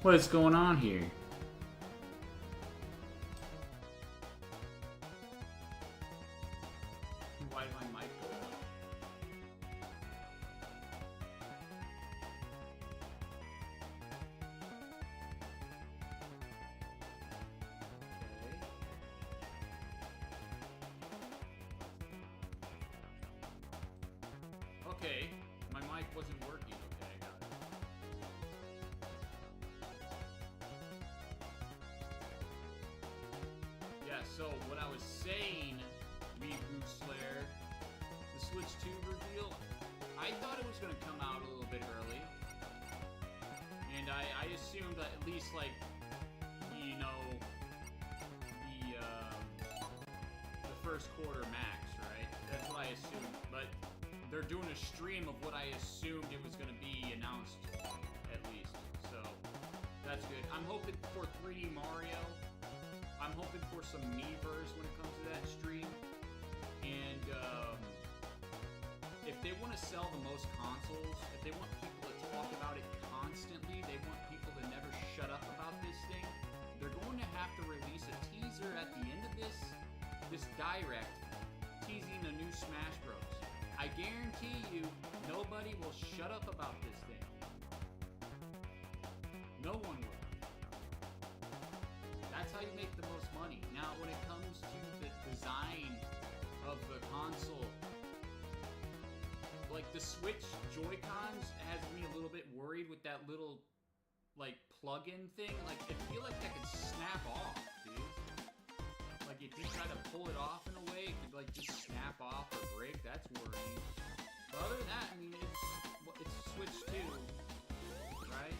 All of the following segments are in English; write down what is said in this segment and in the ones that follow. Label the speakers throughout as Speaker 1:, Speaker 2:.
Speaker 1: What is going on here? Why did my mic go off? Okay, my mic wasn't working. Okay, I got it. Yeah, so what I was saying, Reboot Slayer, the Switch 2 reveal, I thought it was going to come out a little bit early. And I assumed that at least, like, you know, the first quarter max, right? That's what I assumed. But they're doing a stream of what I assumed it was going to be announced, at least. So, that's good. I'm hoping for 3D Mario. I'm hoping for some Miiverse when it comes to that stream. And if they want to sell the most consoles, if they want people to talk about it constantly, they want people to never shut up about this thing, they're going to have to release a teaser at the end of this direct teasing a new Smash Bros. I guarantee you, nobody will shut up about this thing. No one will. That's how you make the most money. Now, when it comes to the design of the console, like the Switch Joy-Cons has me a little bit worried with that little, like, plug-in thing. Like, I feel like that could snap off, dude. Like, if you try to pull it off in a way, it could, like, just snap off or break. That's worrying. But other than that, I mean, it's Switch 2, right?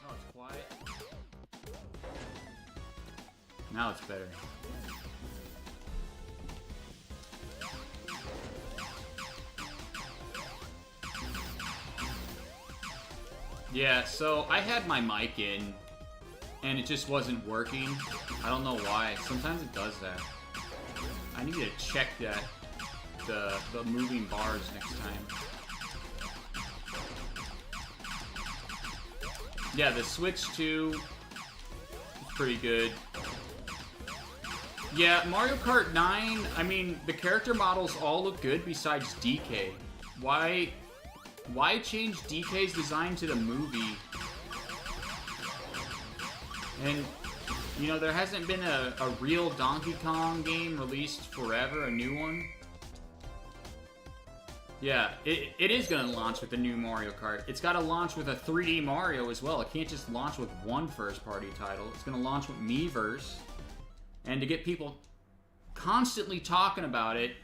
Speaker 1: Oh, it's quiet. Now it's better. Yeah, so I had my mic in, and it just wasn't working. I don't know why. Sometimes it does that. I need to check that, the moving bars next time. Yeah, the Switch 2 is pretty good. Yeah, Mario Kart 9, I mean, the character models all look good besides DK. Why change DK's design to the movie? And, you know, there hasn't been a real Donkey Kong game released forever, a new one. Yeah, it is going to launch with the new Mario Kart. It's got to launch with a 3D Mario as well. It can't just launch with one first-party title. It's going to launch with Miiverse. And to get people constantly talking about it,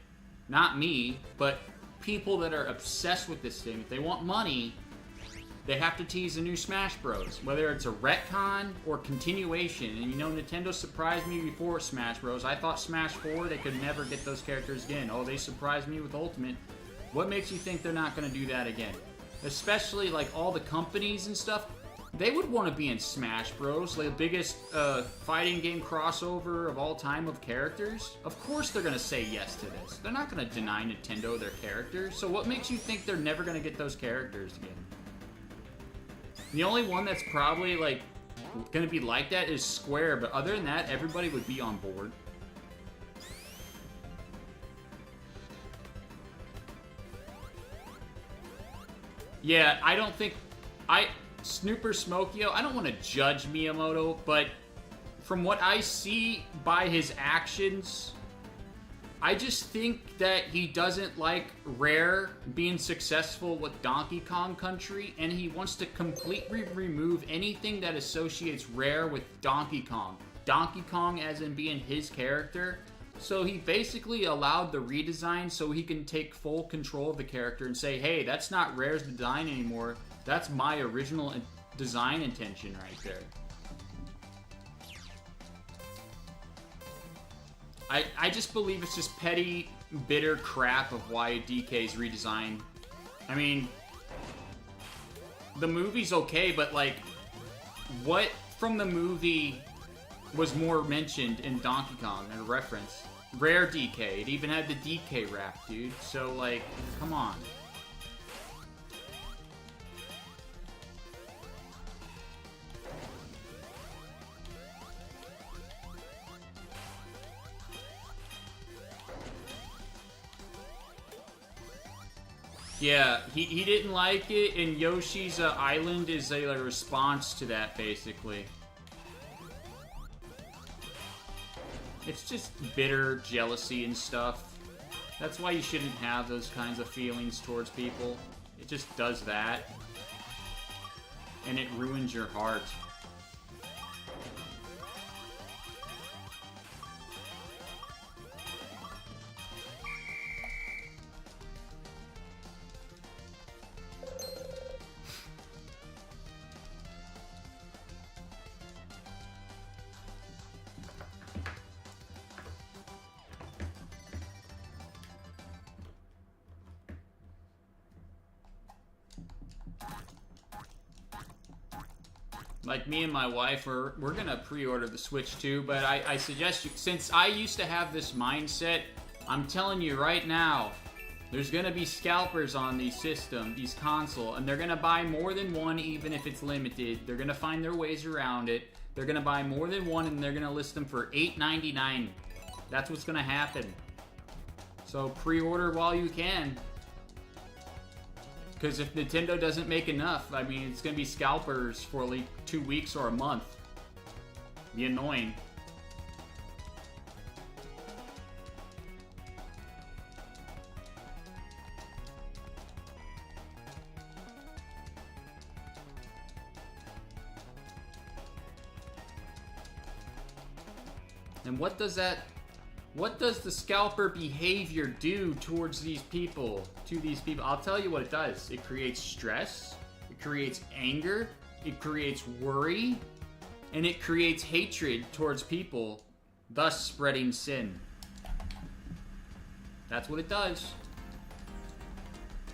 Speaker 1: not me, but people that are obsessed with this thing, if they want money, they have to tease a new Smash Bros. Whether it's a retcon or continuation. And you know, Nintendo surprised me before Smash Bros. I thought Smash 4, they could never get those characters again. Oh, they surprised me with Ultimate. What makes you think they're not going to do that again? Especially, like, all the companies and stuff, they would want to be in Smash Bros. Like, the biggest fighting game crossover of all time of characters. Of course they're going to say yes to this. They're not going to deny Nintendo their characters. So what makes you think they're never going to get those characters again? The only one that's probably, like, going to be like that is Square. But other than that, everybody would be on board. Yeah, I don't think... Snooper Smokio, I don't want to judge Miyamoto, but from what I see by his actions, I just think that he doesn't like Rare being successful with Donkey Kong Country, and he wants to completely remove anything that associates Rare with Donkey Kong. Donkey Kong as in being his character. So he basically allowed the redesign so he can take full control of the character and say, hey, that's not Rare's design anymore. That's my original design intention right there. I just believe it's just petty, bitter crap of why DK's redesigned. I mean, the movie's okay, but like, what from the movie was more mentioned in Donkey Kong in a reference? rare DK. It even had the DK wrap, dude. So, like, come on. Yeah, he didn't like it, and Yoshi's Island is a response to that, basically. It's just bitter jealousy and stuff. That's why you shouldn't have those kinds of feelings towards people. It just does that. And it ruins your heart. Like me and my wife, we're gonna pre-order the Switch 2, but I suggest you, since I used to have this mindset, I'm telling you right now, there's gonna be scalpers on these console, and they're gonna buy more than one even if it's limited. They're gonna find their ways around it. They're gonna buy more than one and they're gonna list them for $8.99. That's what's gonna happen. So pre-order while you can. Because if Nintendo doesn't make enough, I mean, it's going to be scalpers for like 2 weeks or a month. Be annoying. And what does the scalper behavior do towards these people? I'll tell you what it does. It creates stress, it creates anger, it creates worry, and it creates hatred towards people, thus spreading sin. That's what it does.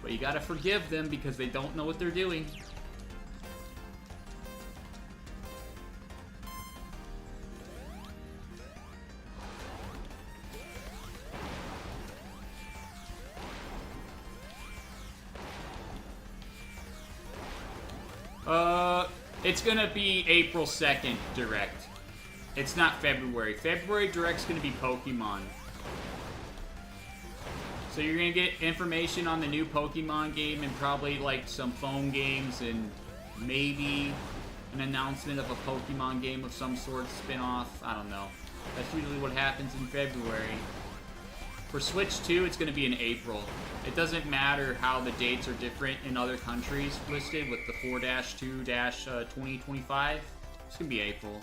Speaker 1: But you gotta forgive them because they don't know what they're doing. It's gonna be April 2nd Direct. It's not February. February Direct's gonna be Pokemon. So you're gonna get information on the new Pokemon game and probably like some phone games and maybe an announcement of a Pokemon game of some sort, spin-off. I don't know. That's usually what happens in February. For Switch 2, it's going to be in April. It doesn't matter how the dates are different in other countries listed with the 4-2-2025. It's going to be April.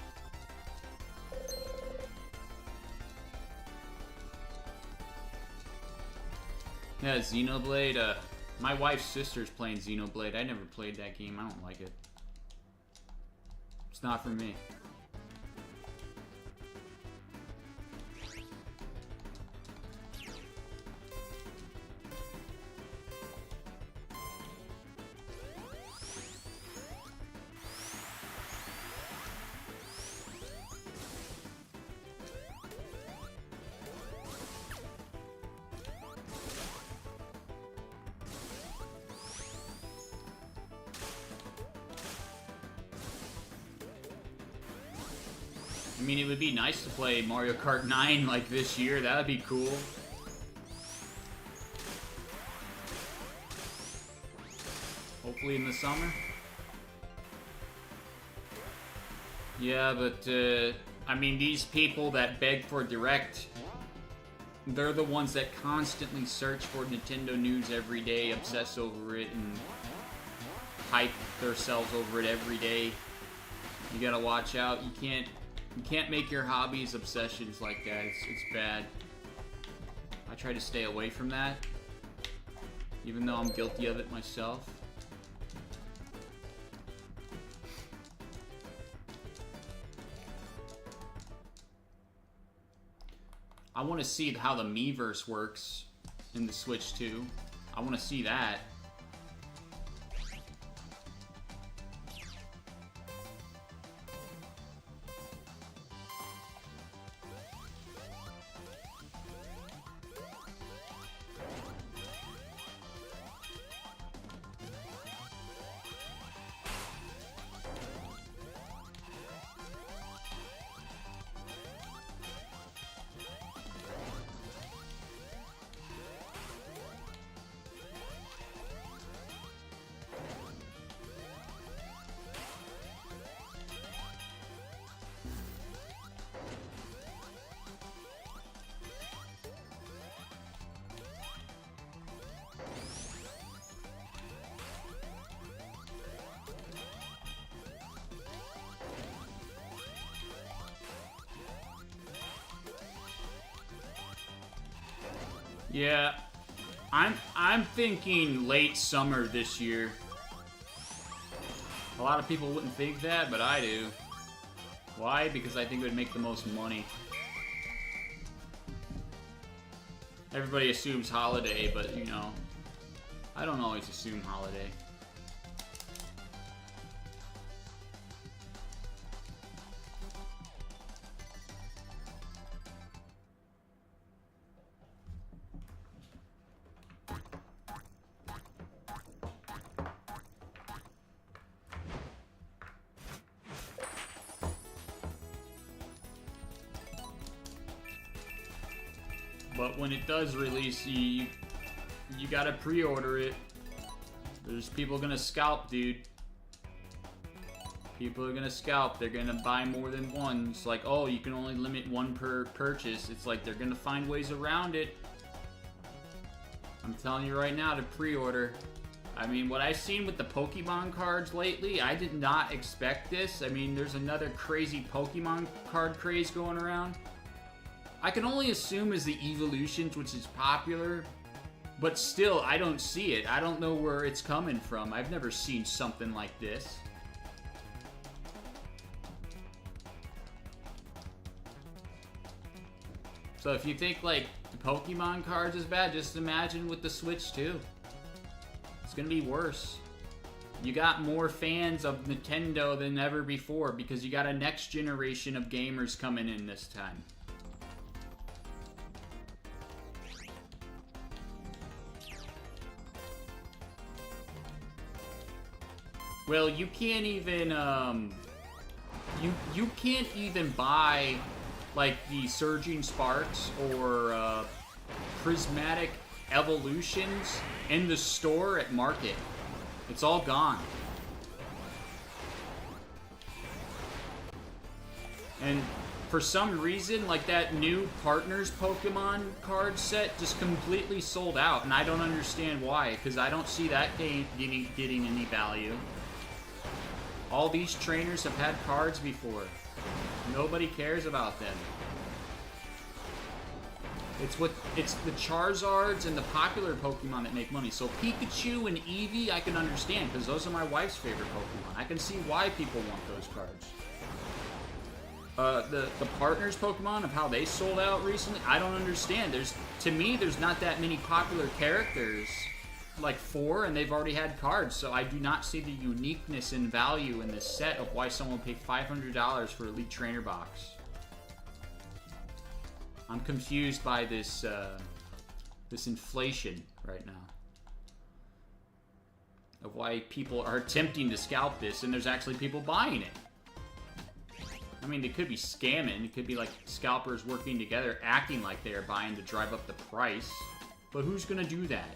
Speaker 1: Yeah, Xenoblade. My wife's sister's playing Xenoblade. I never played that game. I don't like it. It's not for me. I mean, it would be nice to play Mario Kart 9 like this year. That would be cool. Hopefully in the summer. Yeah, but, I mean, these people that beg for Direct, they're the ones that constantly search for Nintendo news every day, obsess over it, and hype themselves over it every day. You gotta watch out. You can't make your hobbies obsessions like that. It's bad. I try to stay away from that, even though I'm guilty of it myself. I want to see how the Miiverse works in the Switch 2. I want to see that. Yeah, I'm thinking late summer this year. A lot of people wouldn't think that, but I do. Why? Because I think it would make the most money. Everybody assumes holiday, but you know, I don't always assume holiday. But when it does release, you gotta pre-order it. There's people gonna scalp, dude. People are gonna scalp. They're gonna buy more than one. It's like, oh, you can only limit one per purchase. It's like they're gonna find ways around it. I'm telling you right now to pre-order. I mean, what I've seen with the Pokemon cards lately, I did not expect this. I mean, there's another crazy Pokemon card craze going around. I can only assume is the evolutions, which is popular, but still, I don't see it. I don't know where it's coming from. I've never seen something like this. So if you think, like, the Pokemon cards is bad, just imagine with the Switch, too. It's gonna be worse. You got more fans of Nintendo than ever before because you got a next generation of gamers coming in this time. Well, you can't even, you can't even buy, like, the Surging Sparks or, Prismatic Evolutions in the store at Market. It's all gone. And for some reason, like, that new Partners Pokemon card set just completely sold out, and I don't understand why, because I don't see that getting any value. All these trainers have had cards before. Nobody cares about them. It's the Charizards and the popular Pokemon that make money. So Pikachu and Eevee, I can understand, because those are my wife's favorite Pokemon. I can see why people want those cards. The Partners Pokemon, of how they sold out recently, I don't understand. To me, there's not that many popular characters. Like 4, and they've already had cards, so I do not see the uniqueness and value in this set of why someone would pay $500 for Elite Trainer box. I'm confused by this this inflation right now of why people are attempting to scalp this, and there's actually people buying it. I mean, they could be scamming. It could be like scalpers working together, acting like they are buying to drive up the price. But who's gonna do that?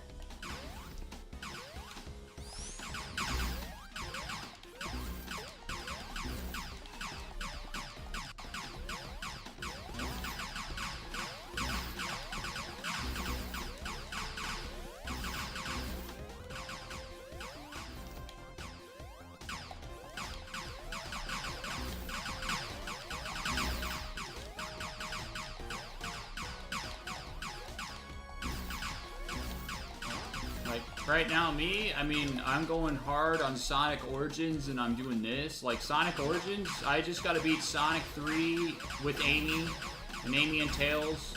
Speaker 1: Right now, I mean, I'm going hard on Sonic Origins, and I'm doing this. Like, Sonic Origins, I just gotta beat Sonic 3 with Amy, and Amy and Tails,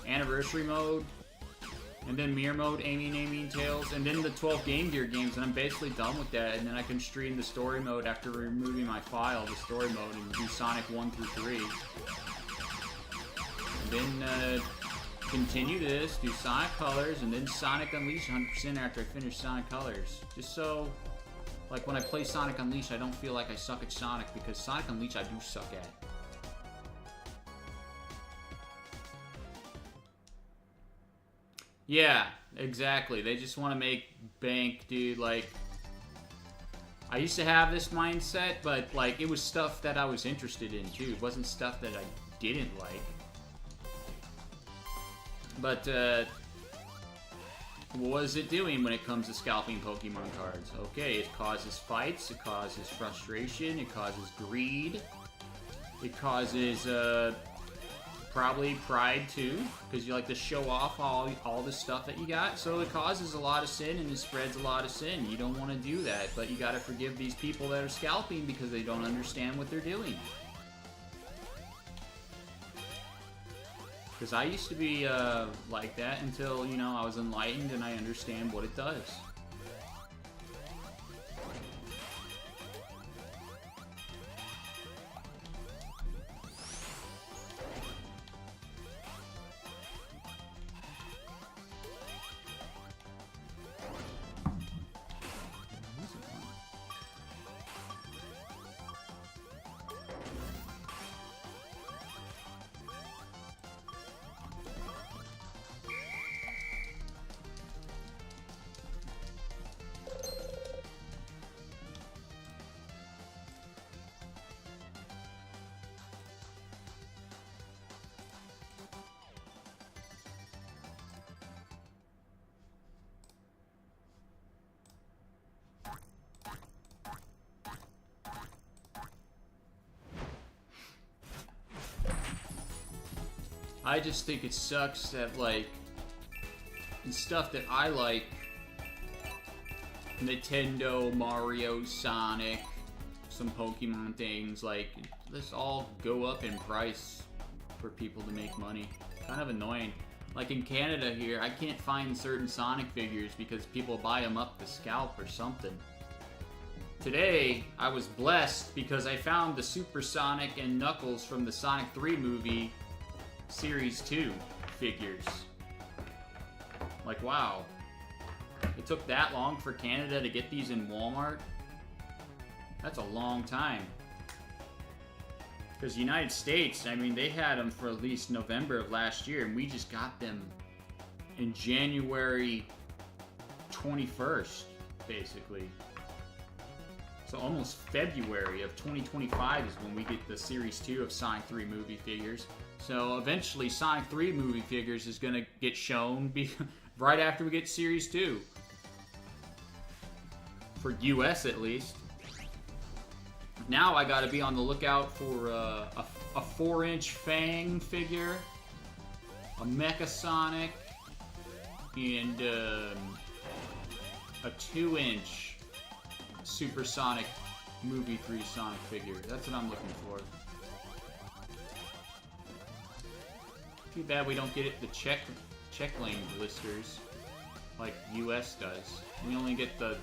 Speaker 1: Anniversary Mode, and then Mirror Mode, Amy and Tails, and then the 12 Game Gear games, and I'm basically done with that, and then I can stream the story mode after removing my file, the story mode, and do Sonic 1 through 3. And then, continue this, do Sonic Colors, and then Sonic Unleashed 100% after I finish Sonic Colors. Just so, like, when I play Sonic Unleashed, I don't feel like I suck at Sonic, because Sonic Unleashed I do suck at. Yeah, exactly. They just want to make bank, dude. Like, I used to have this mindset, but, like, it was stuff that I was interested in, too. It wasn't stuff that I didn't like. But, what is it doing when it comes to scalping Pokemon cards? Okay, it causes fights, it causes frustration, it causes greed, it causes, probably pride too, because you like to show off all the stuff that you got. So it causes a lot of sin and it spreads a lot of sin. You don't want to do that, but you got to forgive these people that are scalping because they don't understand what they're doing. Because I used to be like that until, you know, I was enlightened and I understand what it does. I just think it sucks that, like, stuff that I like, Nintendo, Mario, Sonic, some Pokemon things, like, this all go up in price for people to make money. Kind of annoying. Like in Canada here, I can't find certain Sonic figures because people buy them up to scalp or something. Today, I was blessed because I found the Super Sonic and Knuckles from the Sonic 3 movie Series 2 figures. Like, wow. It took that long for Canada to get these in Walmart? That's a long time. Because the United States, I mean, they had them for at least November of last year, and we just got them in January 21st, basically. So almost February of 2025 is when we get the Series 2 of Sonic 3 movie figures. So eventually Sonic 3 movie figures is going to get shown right after we get Series 2. For US at least. Now I gotta be on the lookout for a 4-inch Fang figure, a Mecha Sonic, and a 2-inch Super Sonic Movie 3 Sonic figure. That's what I'm looking for. Too bad we don't get it the check lane blisters like US does. We only get the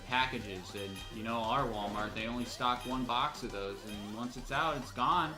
Speaker 1: packages, and you know, our Walmart, they only stock one box of those, and once it's out, it's gone.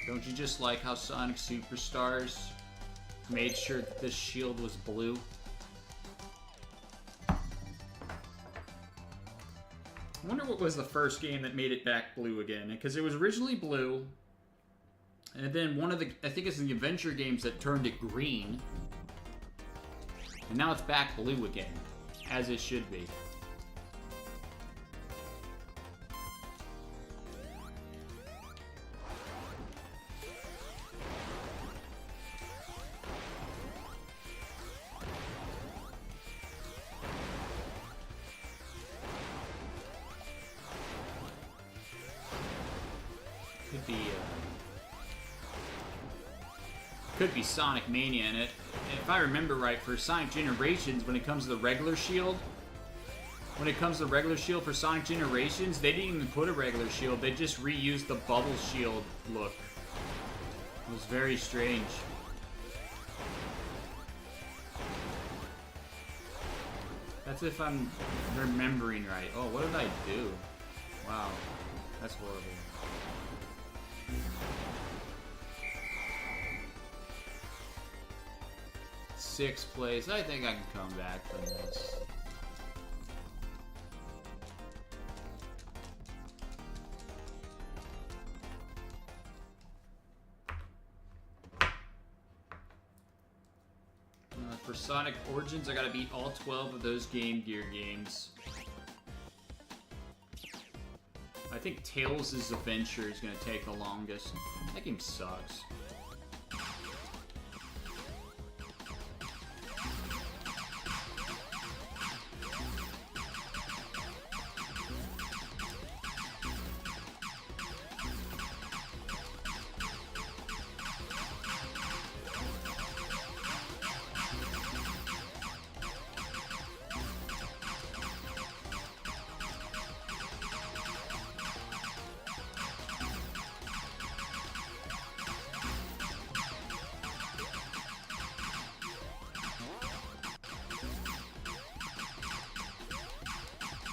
Speaker 1: Don't you just like how Sonic Superstars made sure that this shield was blue? I wonder what was the first game that made it back blue again, because it was originally blue, and then one of the, I think it's the adventure games that turned it green, and now it's back blue again, as it should be. Could be Sonic Mania in it. If I remember right, for Sonic Generations, when it comes to the regular shield, for Sonic Generations, they didn't even put a regular shield. They just reused the bubble shield look. It was very strange. That's if I'm remembering right. Oh, what did I do? Wow, that's horrible. Sixth place. I think I can come back from this. For Sonic Origins, I gotta beat all 12 of those Game Gear games. I think Tails' Adventure is gonna take the longest. That game sucks.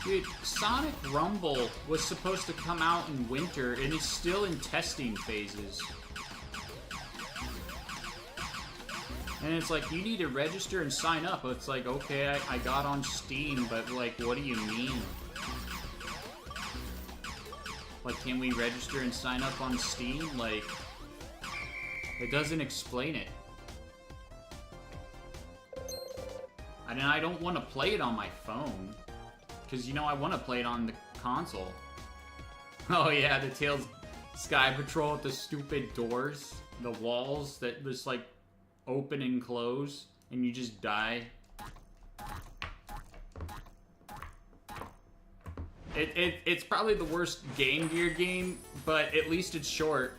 Speaker 1: Dude, Sonic Rumble was supposed to come out in winter and is still in testing phases. And it's like, you need to register and sign up. It's like, okay, I got on Steam, but like, what do you mean? Like, can we register and sign up on Steam? Like, it doesn't explain it. And I don't want to play it on my phone. Because, you know, I want to play it on the console. Oh yeah, the Tails Sky Patrol with the stupid doors. The walls that just, like, open and close. And you just die. It's probably the worst Game Gear game, but at least it's short.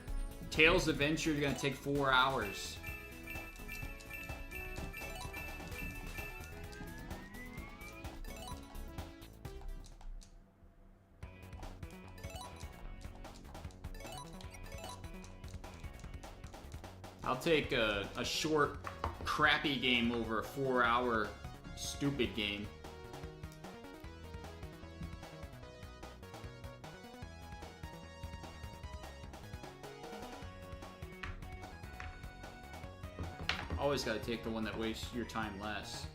Speaker 1: Tails Adventure is going to take 4 hours. I'll take a short, crappy game over a 4-hour, stupid game. Always gotta take the one that wastes your time less.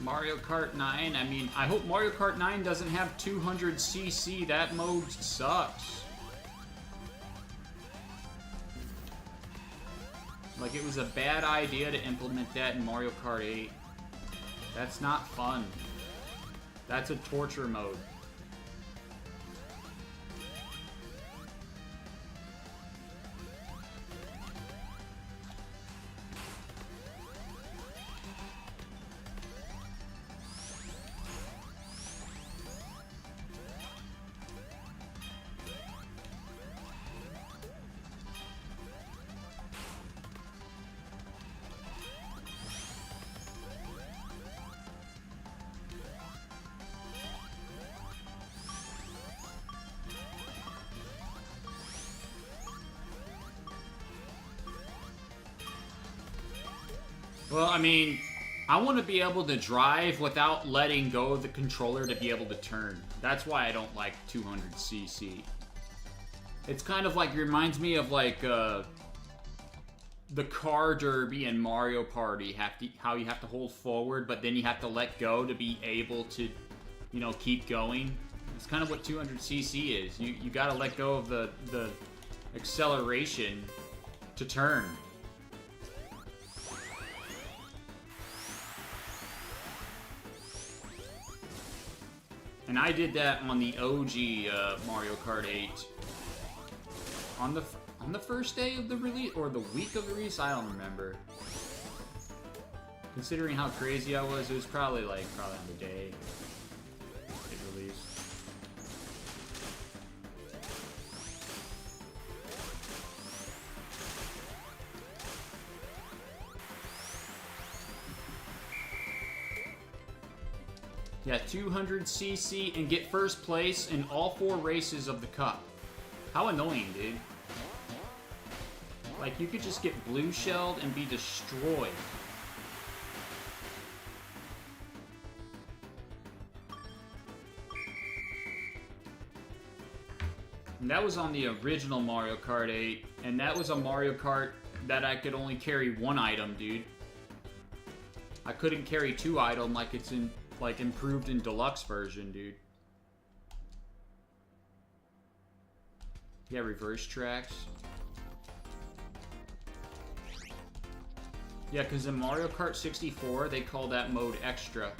Speaker 1: Mario Kart 9, I mean, I hope Mario Kart 9 doesn't have 200cc. That mode sucks. Like, it was a bad idea to implement that in Mario Kart 8. That's not fun. That's a torture mode. Well, I mean, I want to be able to drive without letting go of the controller to be able to turn. That's why I don't like 200cc. It's kind of like, reminds me of like the car derby in Mario Party. How you have to hold forward, but then you have to let go to be able to, you know, keep going. It's kind of what 200cc is. You got to let go of the acceleration to turn. And I did that on the OG Mario Kart 8. On the first day of the release, or the week of the release, I don't remember. Considering how crazy I was, it was probably on the day it released. Yeah, 200cc and get first place in all 4 races of the Cup. How annoying, dude. Like, you could just get blue shelled and be destroyed. And that was on the original Mario Kart 8, and that was a Mario Kart that I could only carry one item, dude. I couldn't carry 2 items like it's in, like, improved in deluxe version, dude. Yeah, reverse tracks. Yeah, because in Mario Kart 64, they call that mode extra.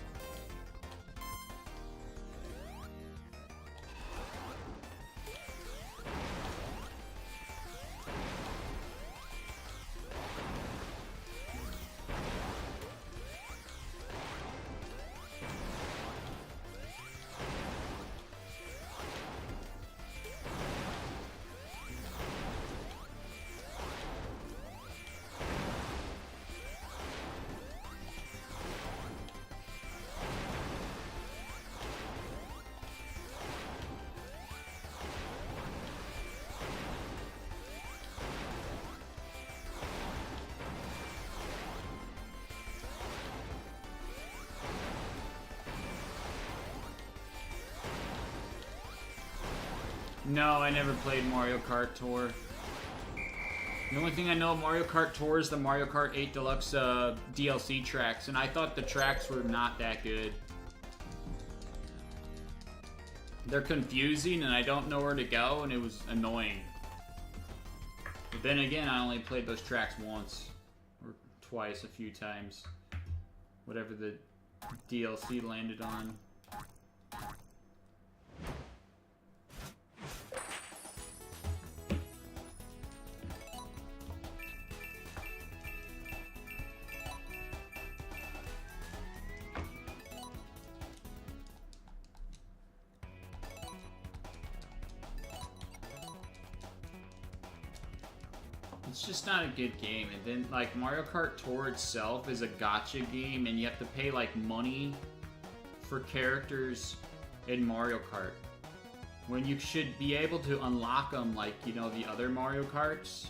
Speaker 1: No, I never played Mario Kart Tour. The only thing I know of Mario Kart Tour is the Mario Kart 8 Deluxe DLC tracks, and I thought the tracks were not that good. They're confusing, and I don't know where to go, and it was annoying. But then again, I only played those tracks once. Or twice, a few times. Whatever the DLC landed on. It's just not a good game. And then, like, Mario Kart Tour itself is a gacha game, and you have to pay, like, money for characters in Mario Kart. When you should be able to unlock them, like, you know, the other Mario Karts.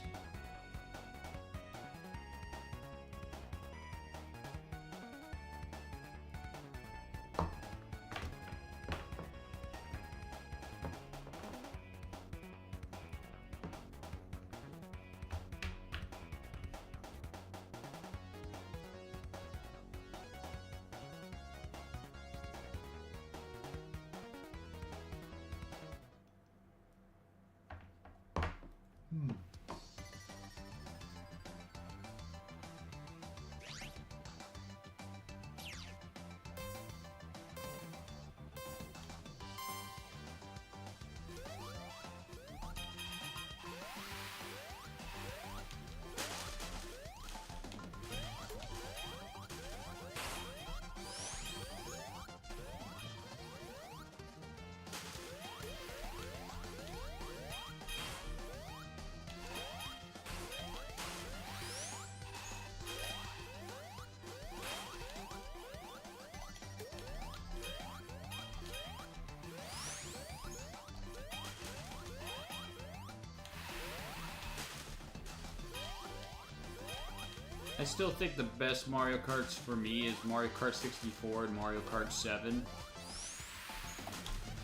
Speaker 1: I still think the best Mario Karts for me is Mario Kart 64 and Mario Kart 7.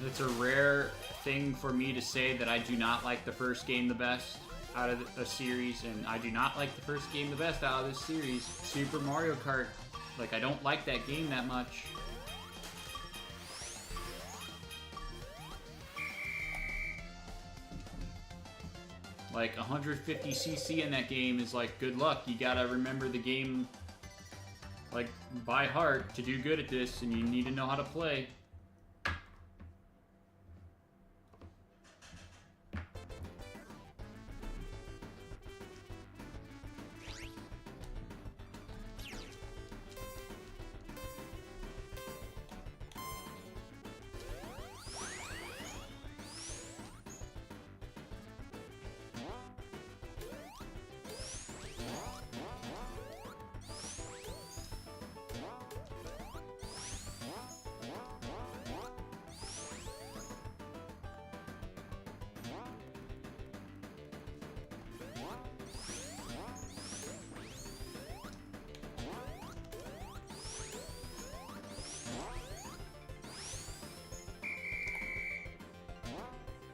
Speaker 1: It's a rare thing for me to say that I do not like the first game the best out of a series, and I do not like the first game the best out of this series, Super Mario Kart. Like, I don't like that game that much. Like, 150cc in that game is like, good luck. You gotta remember the game, like, by heart to do good at this, and you need to know how to play.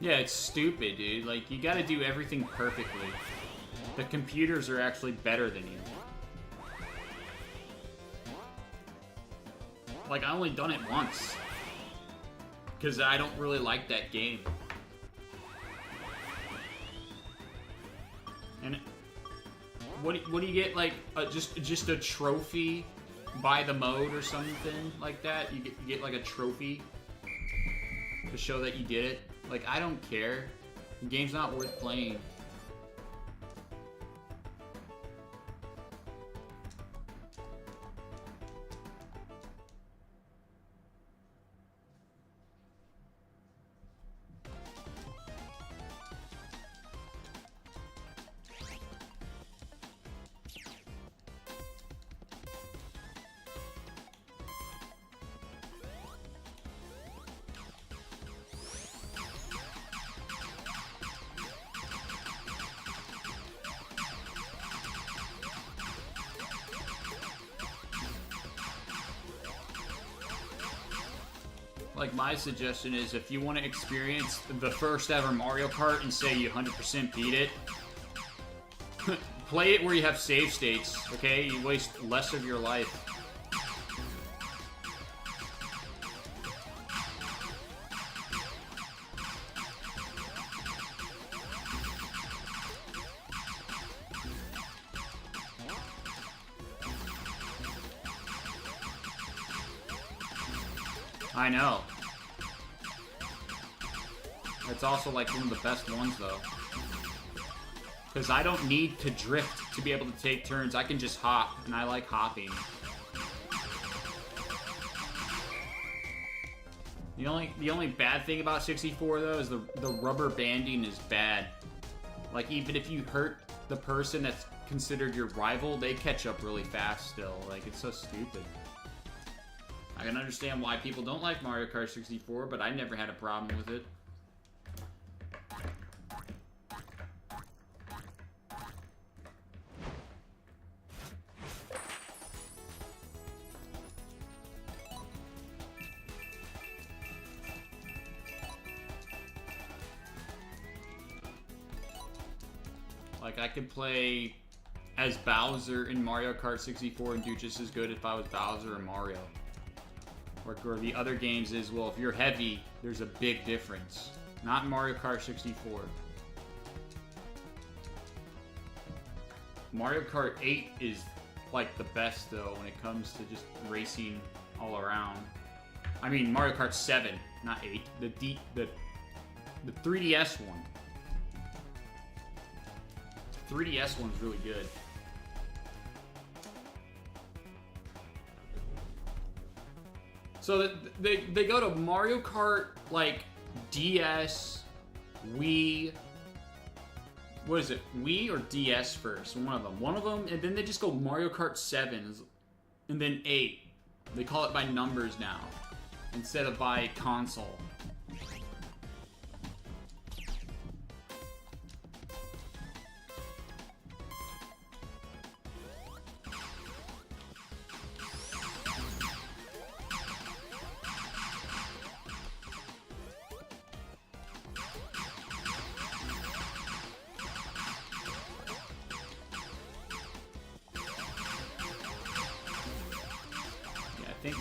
Speaker 1: Yeah, it's stupid, dude. Like, you gotta do everything perfectly. The computers are actually better than you. Like, I only done it once. Because I don't really like that game. And what do you get, like, just a trophy by the mode or something like that? You get like a trophy to show that you did it. Like, I don't care. The game's not worth playing. Like, my suggestion is, if you want to experience the first ever Mario Kart and say you 100% beat it, play it where you have save states, okay? You waste less of your life. I know. It's also like one of the best ones though. Because I don't need to drift to be able to take turns. I can just hop, and I like hopping. The only bad thing about 64 though is the rubber banding is bad. Like, even if you hurt the person that's considered your rival, they catch up really fast still. Like, it's so stupid. I can understand why people don't like Mario Kart 64, but I never had a problem with it. Like, I could play as Bowser in Mario Kart 64 and do just as good if I was Bowser or Mario. Or the other games is, well, if you're heavy, there's a big difference. Not in Mario Kart 64. Mario Kart 8 is, like, the best, though, when it comes to just racing all around. I mean, Mario Kart 7, not 8. The 3DS one. 3DS one's really good. So they go to Mario Kart, like, DS, Wii. What is it? Wii or DS first? One of them. One of them, and then they just go Mario Kart 7, and then 8. They call it by numbers now, instead of by console. I think,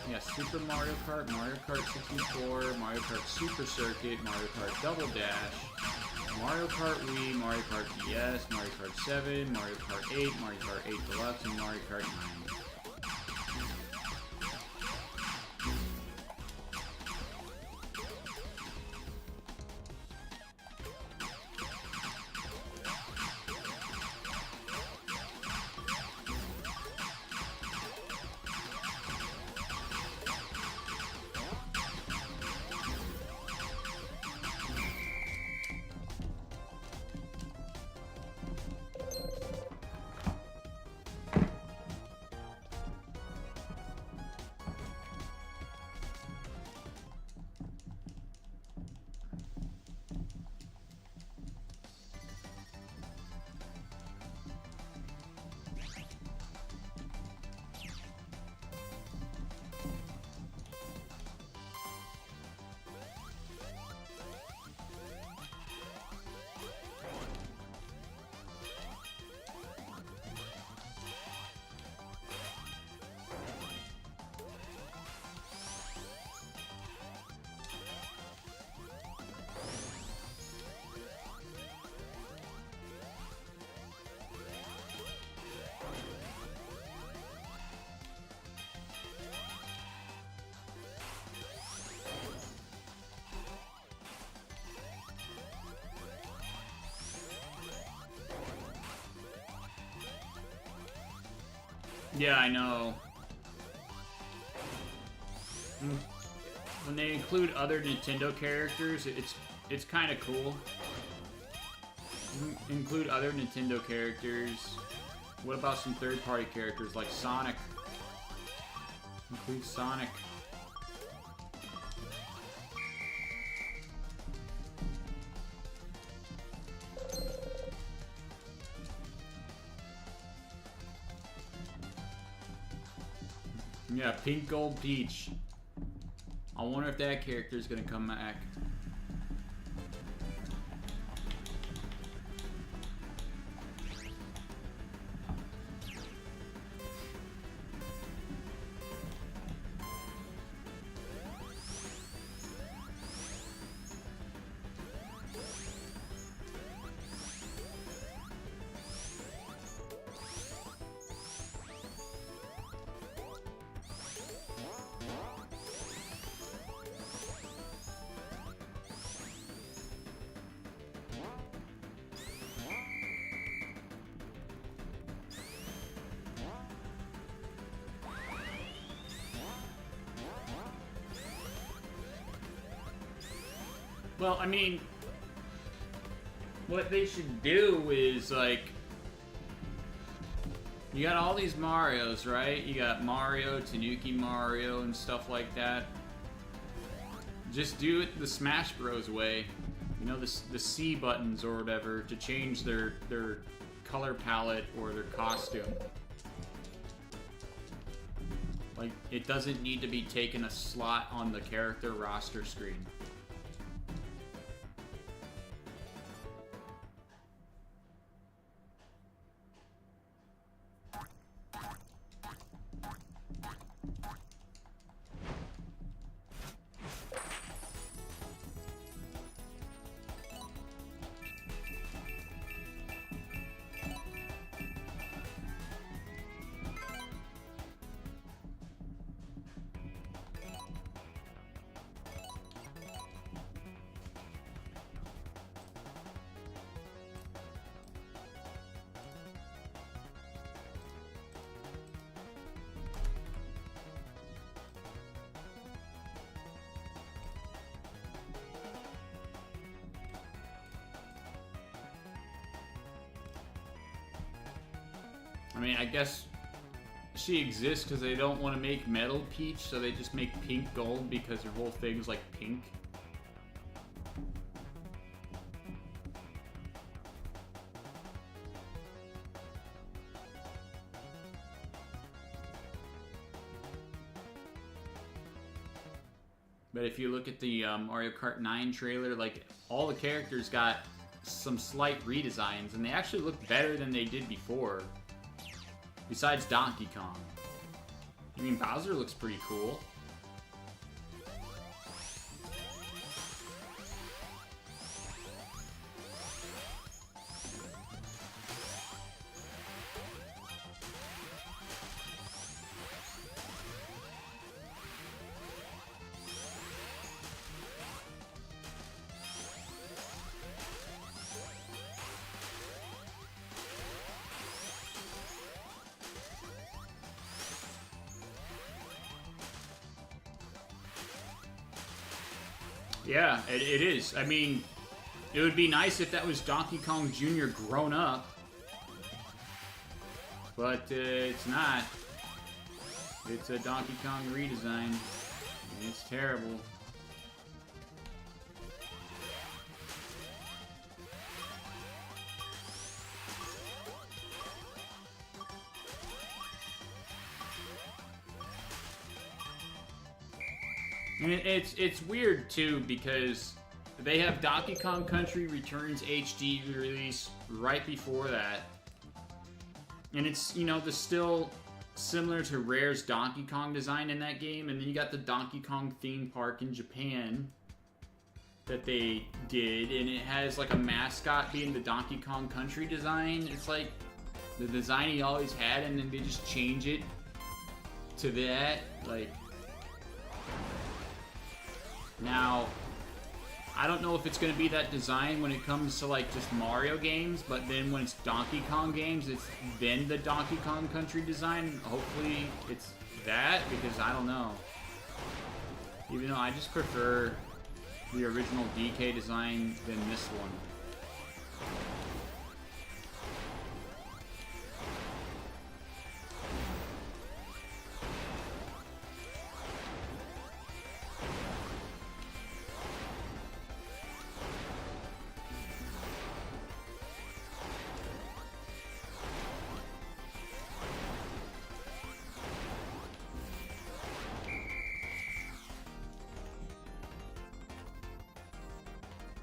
Speaker 1: yeah, Super Mario Kart, Mario Kart 64, Mario Kart Super Circuit, Mario Kart Double Dash, Mario Kart Wii, Mario Kart DS, Mario Kart 7, Mario Kart 8, Mario Kart 8 Deluxe, and Mario Kart 9. Yeah, I know. When they include other Nintendo characters, it's kind of cool. Include other Nintendo characters. What about some third-party characters like Sonic? Include Sonic. Yeah, Pink Gold Peach. I wonder if that character is gonna come back. Well, I mean, what they should do is, like, you got all these Marios, right? You got Mario, Tanuki Mario, and stuff like that. Just do it the Smash Bros. Way. You know, the C buttons or whatever to change their color palette or their costume. Like, it doesn't need to be taking a slot on the character roster screen. I mean, I guess she exists because they don't want to make Metal Peach, so they just make Pink Gold because her whole thing's like pink. But if you look at the Mario Kart 9 trailer, like, all the characters got some slight redesigns, and they actually look better than they did before. Besides Donkey Kong. I mean, Bowser looks pretty cool. Yeah, it is. I mean, it would be nice if that was Donkey Kong Jr. grown up. But it's not. It's a Donkey Kong redesign. And it's terrible. And it's weird too because they have Donkey Kong Country Returns HD release right before that, and it's, you know, the still similar to Rare's Donkey Kong design in that game, and then you got the Donkey Kong theme park in Japan that they did, and it has like a mascot being the Donkey Kong Country design. It's like the design he always had, and then they just change it to that, like. Now, I don't know if it's going to be that design when it comes to like just Mario games, but then when it's Donkey Kong games, it's then the Donkey Kong Country design. Hopefully it's that, because I don't know. Even though I just prefer the original DK design than this one.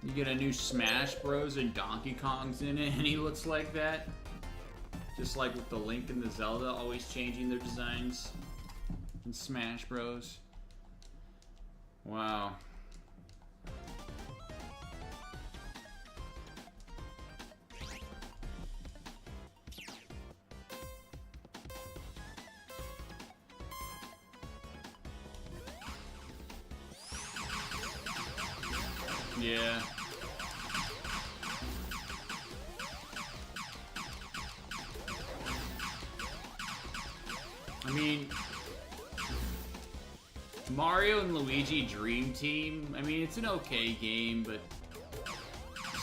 Speaker 1: You get a new Smash Bros. And Donkey Kong's in it, and he looks like that. Just like with the Link and the Zelda always changing their designs in Smash Bros. Wow. Yeah. I mean, Mario and Luigi Dream Team, I mean, it's an okay game, but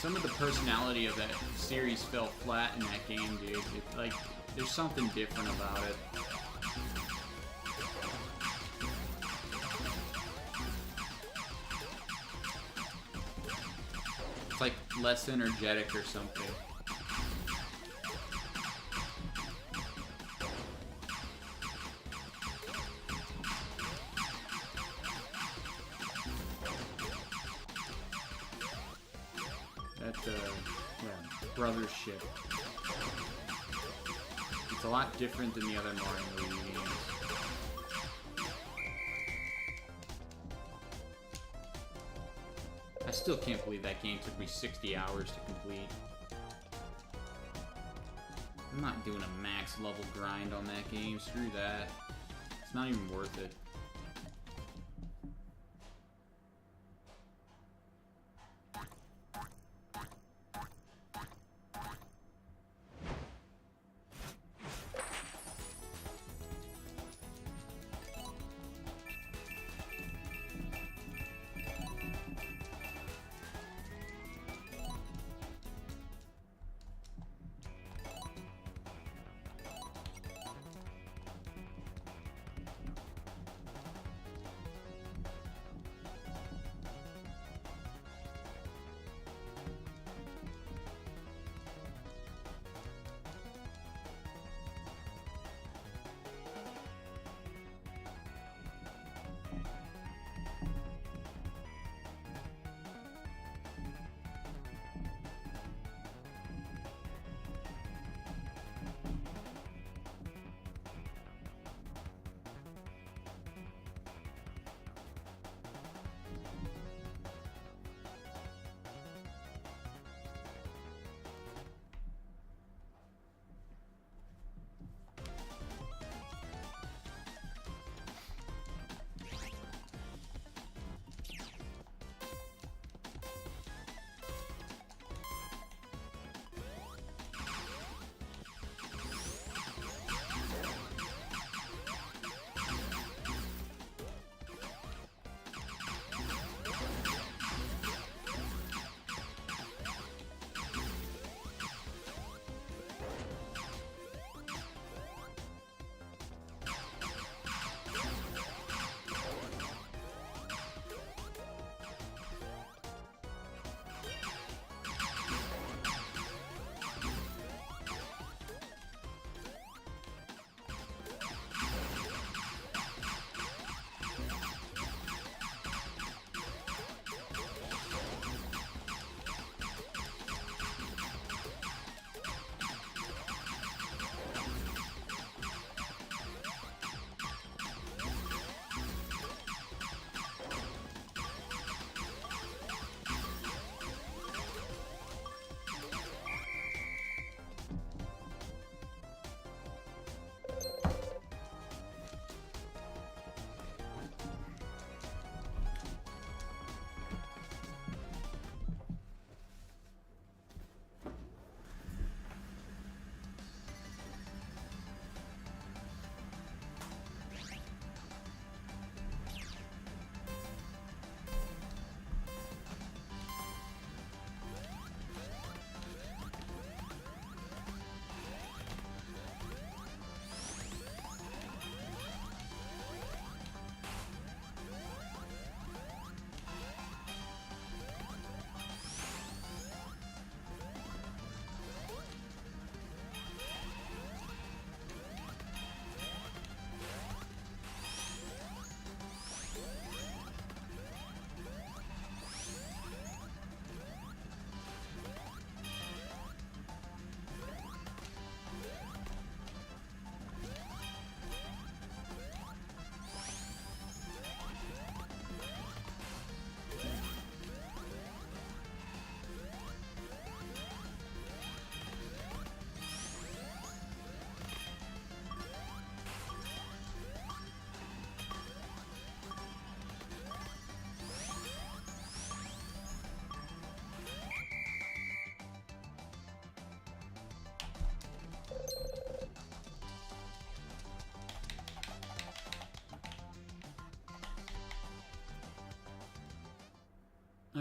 Speaker 1: some of the personality of that series fell flat in that game, dude. Like, there's something different about it. It's like less energetic or something. That's yeah, brothership. It's a lot different than the other Mario Luigi games. I still can't believe that game took me 60 hours to complete. I'm not doing a max level grind on that game. Screw that. It's not even worth it.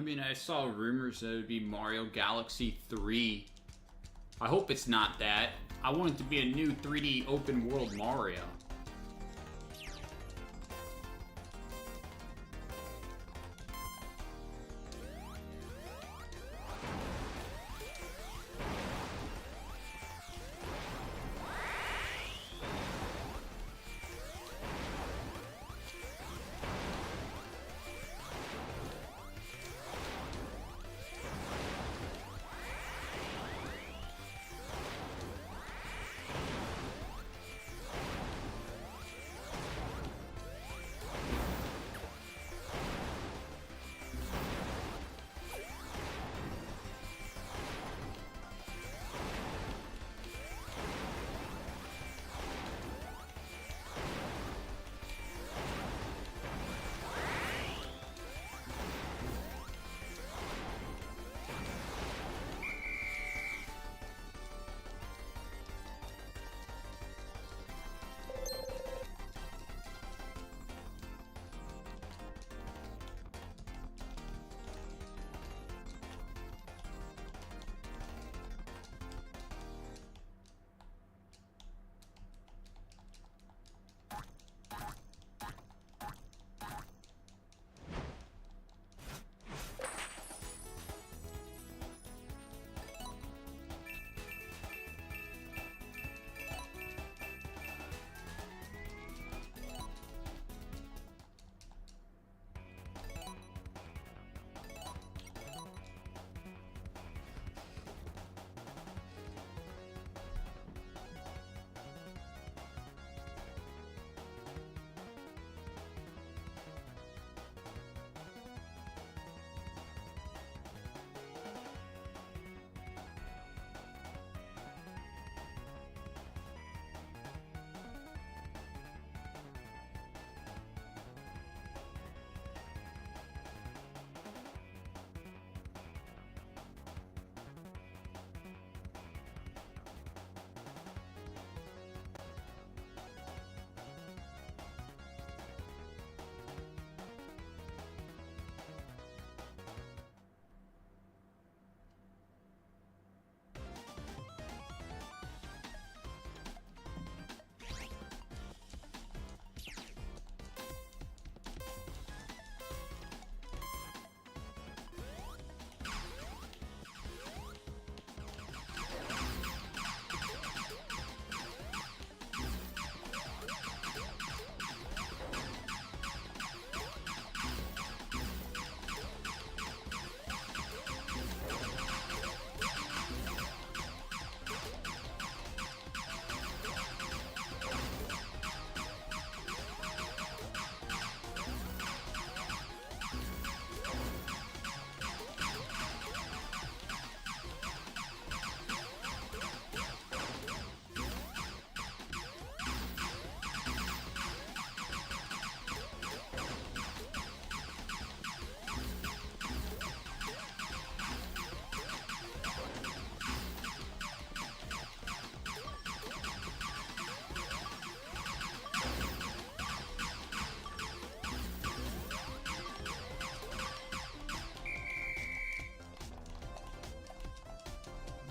Speaker 1: I mean, I saw rumors that it would be Mario Galaxy 3. I hope it's not that. I want it to be a new 3D open world Mario.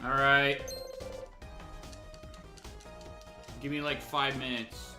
Speaker 1: Alright. Give me like 5 minutes.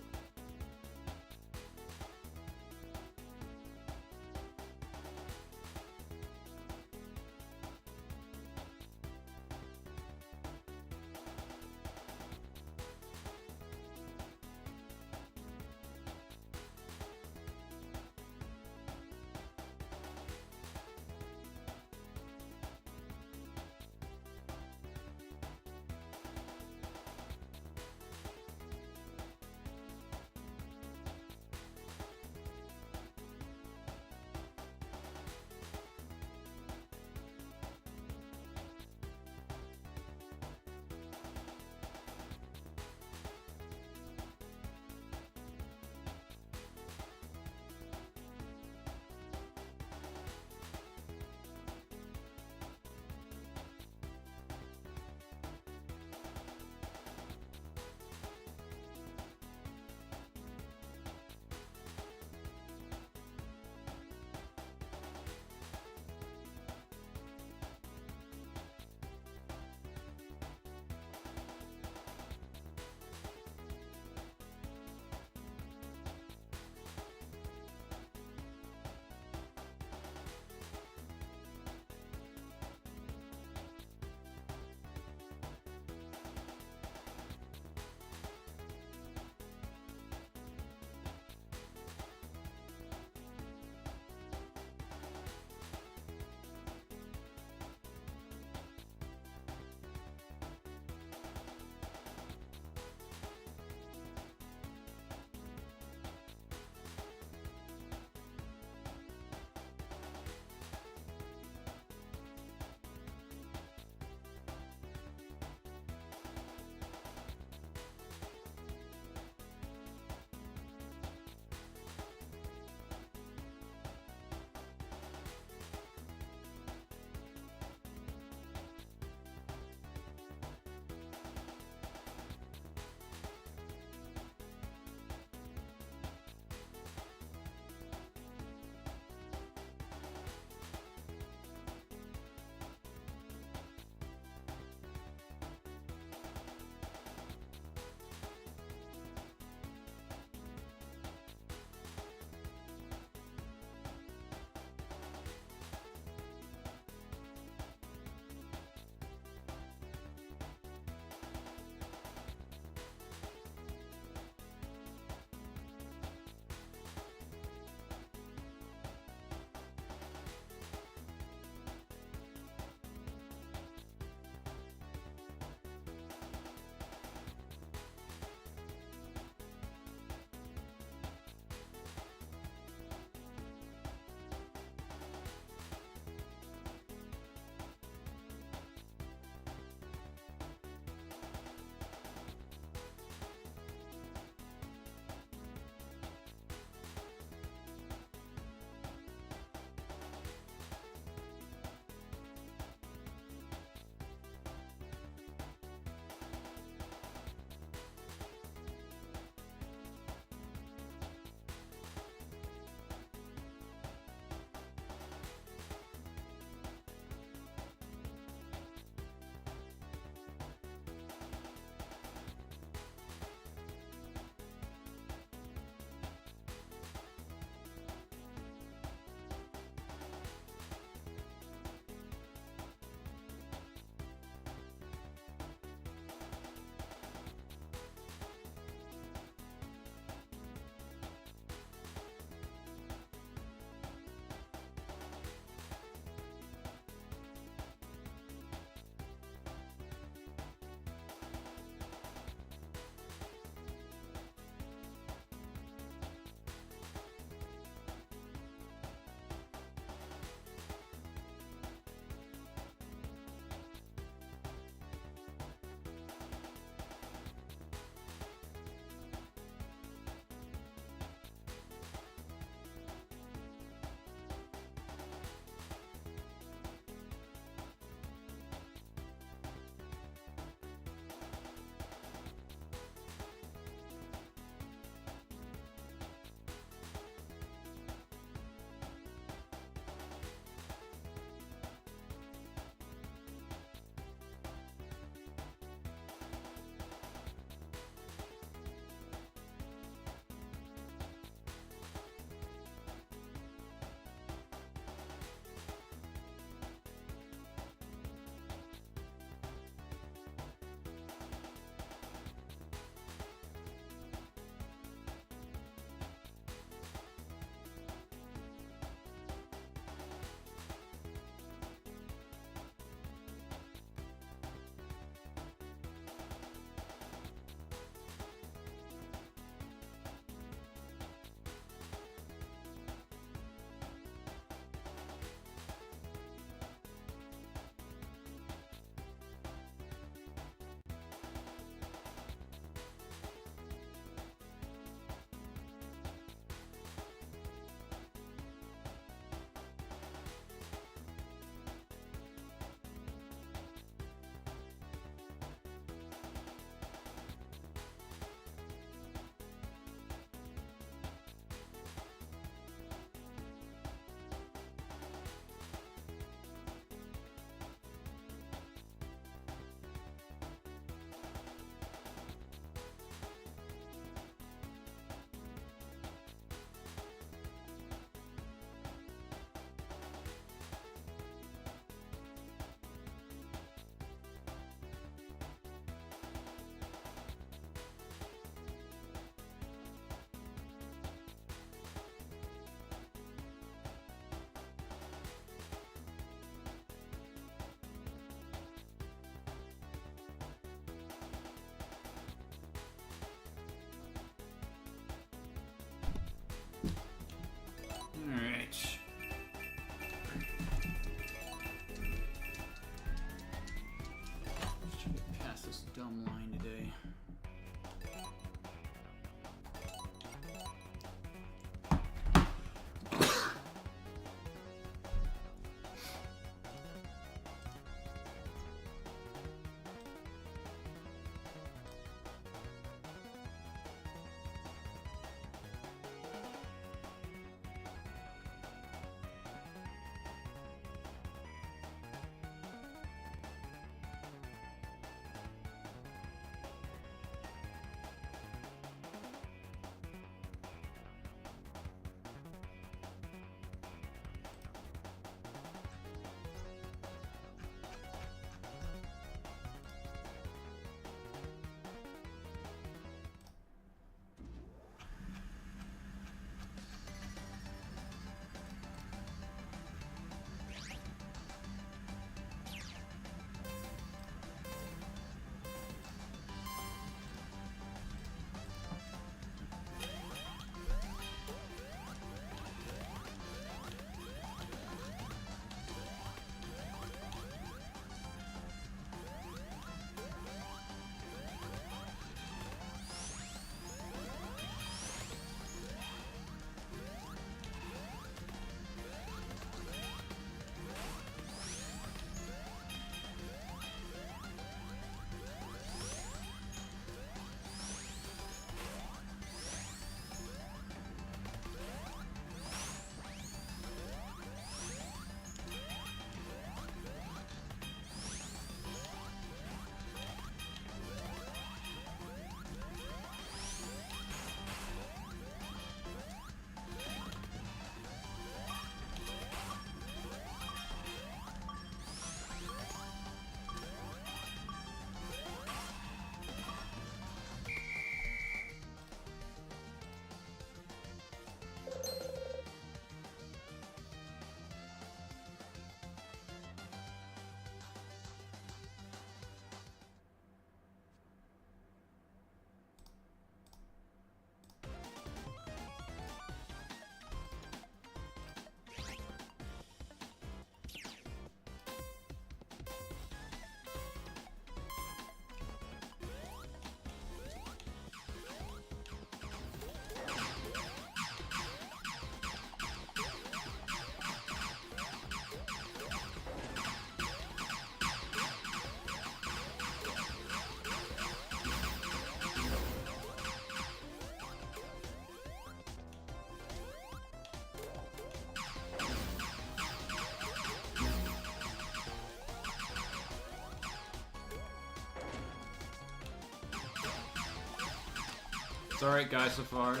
Speaker 1: It's alright, Guy Safari.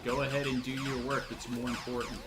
Speaker 1: Go ahead and do your work. It's more important.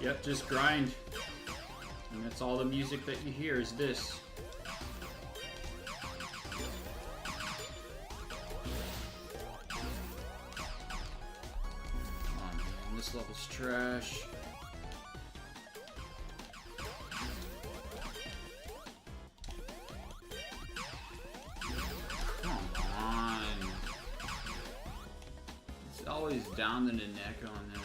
Speaker 1: Yep, just grind. And that's all the music that you hear is this. Come on, man. This level's trash. Come on. It's always down to the neck on this.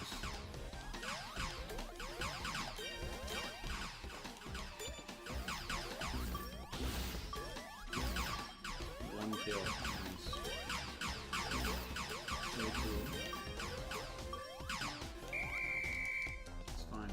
Speaker 1: Kill. Nice. So cool. It's fine.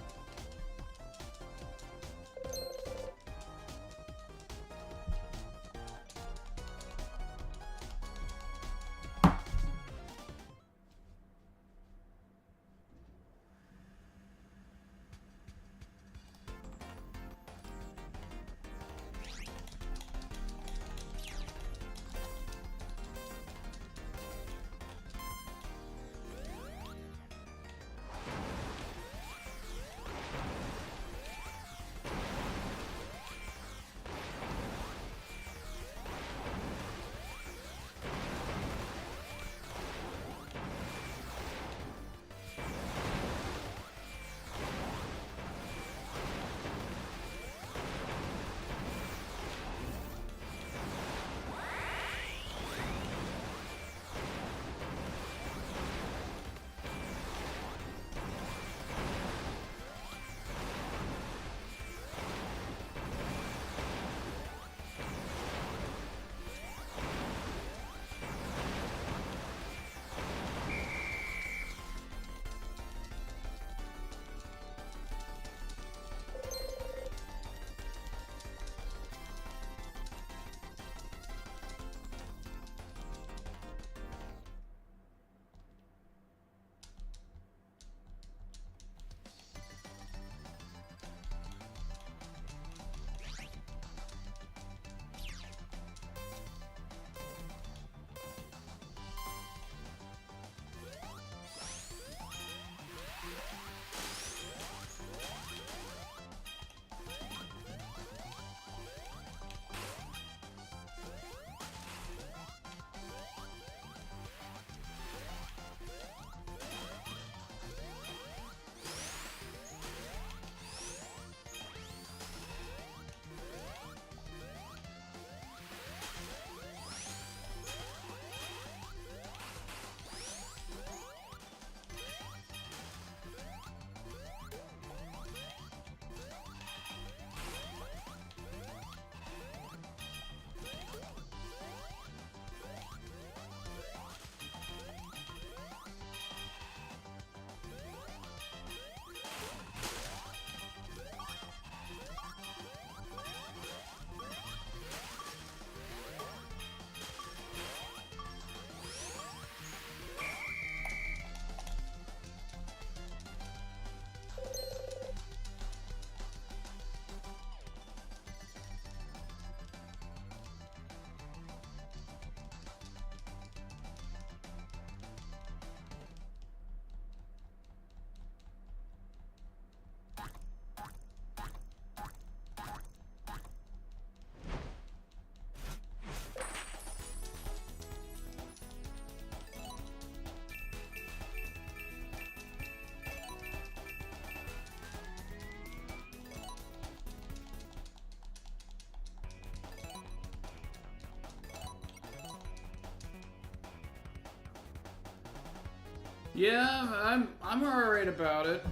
Speaker 1: Yeah, I'm alright about it.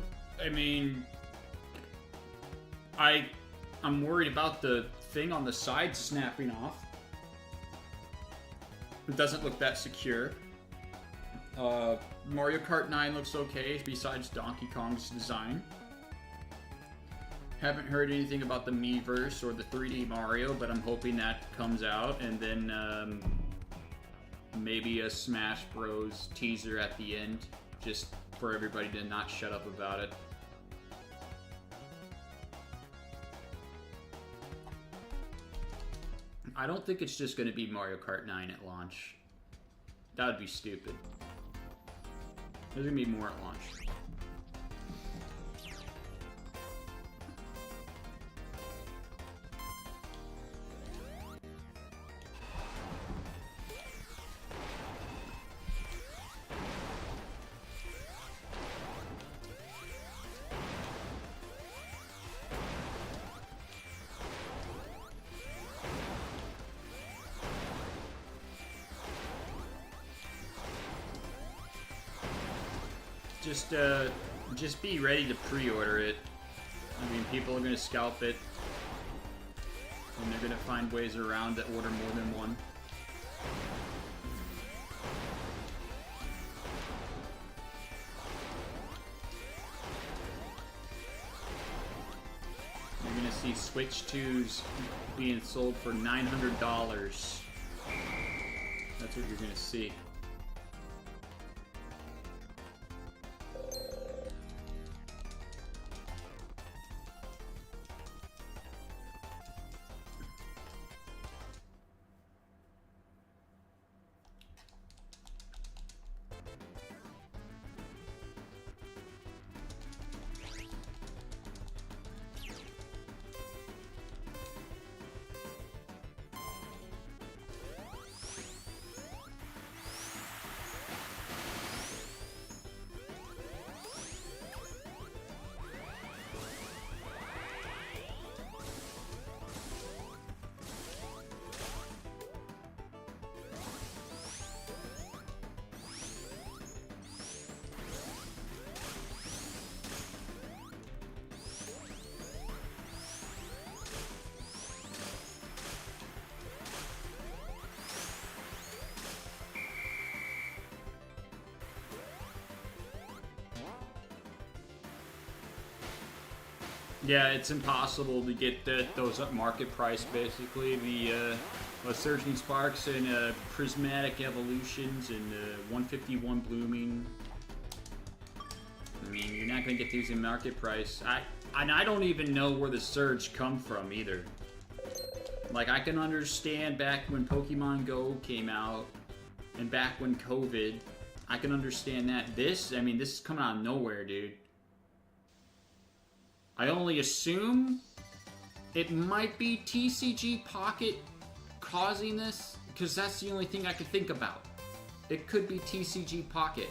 Speaker 1: I mean, I'm worried about the thing on the side snapping off. It doesn't look that secure. Mario Kart 9 looks okay, besides Donkey Kong's design. Haven't heard anything about the Miiverse or the 3D Mario, but I'm hoping that comes out, and then maybe a Smash Bros. Teaser at the end, just for everybody to not shut up about it. I don't think it's just going to be Mario Kart 9 at launch. That would be stupid. There's going to be more at launch. Just be ready to pre-order it. I mean, people are going to scalp it, and they're going to find ways around to order more than one. You're going to see Switch 2s being sold for $900. That's what you're going to see. Yeah, it's impossible to get those at market price, basically. The Surging Sparks and Prismatic Evolutions and 151 Blooming. I mean, you're not going to get these in market price. I don't even know where the Surge come from, either. Like, I can understand back when Pokemon Go came out, and back when COVID, I can understand that. This is coming out of nowhere, dude. I only assume it might be TCG Pocket causing this, because that's the only thing I could think about. It could be TCG Pocket.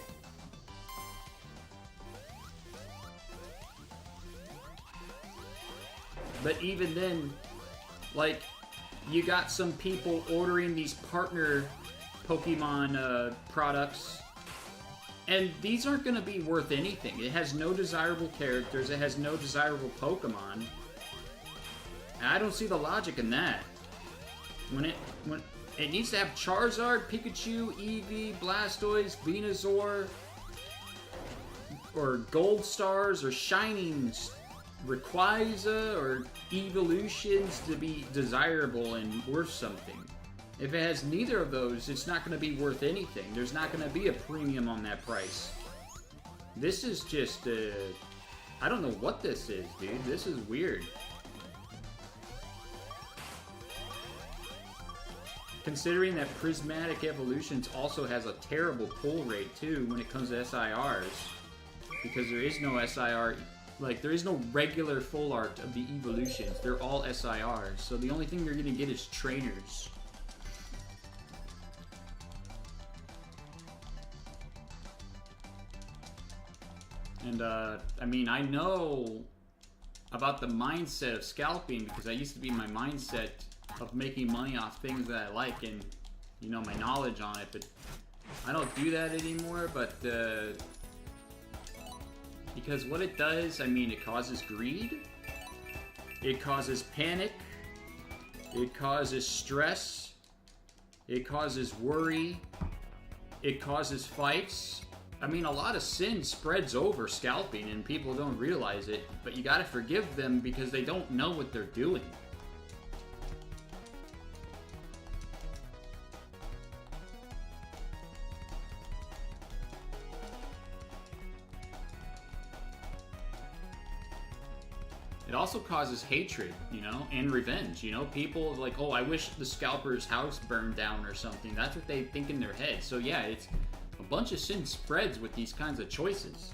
Speaker 1: But even then, like, you got some people ordering these partner Pokemon products, and these aren't going to be worth anything. It has no desirable characters. It has no desirable Pokemon. And I don't see the logic in that. When it needs to have Charizard, Pikachu, Eevee, Blastoise, Venusaur, or Gold Stars, or Shinings, Rayquaza, or Evolutions to be desirable and worth something. If it has neither of those, it's not going to be worth anything. There's not going to be a premium on that price. This is just, I don't know what this is, dude. This is weird. Considering that Prismatic Evolutions also has a terrible pull rate, too, when it comes to SIRs. Because there is no SIR, like, there is no regular full art of the Evolutions. They're all SIRs. So the only thing you're going to get is trainers. And, I mean, I know about the mindset of scalping because that used to be my mindset of making money off things that I like and, you know, my knowledge on it. But I don't do that anymore, but Because what it does, I mean, it causes greed, it causes panic, it causes stress, it causes worry, it causes fights. I mean, a lot of sin spreads over scalping and people don't realize it, but you gotta forgive them because they don't know what they're doing. It also causes hatred, you know, and revenge. You know, people like, oh, I wish the scalper's house burned down or something. That's what they think in their head. So yeah, it's a bunch of sin spreads with these kinds of choices.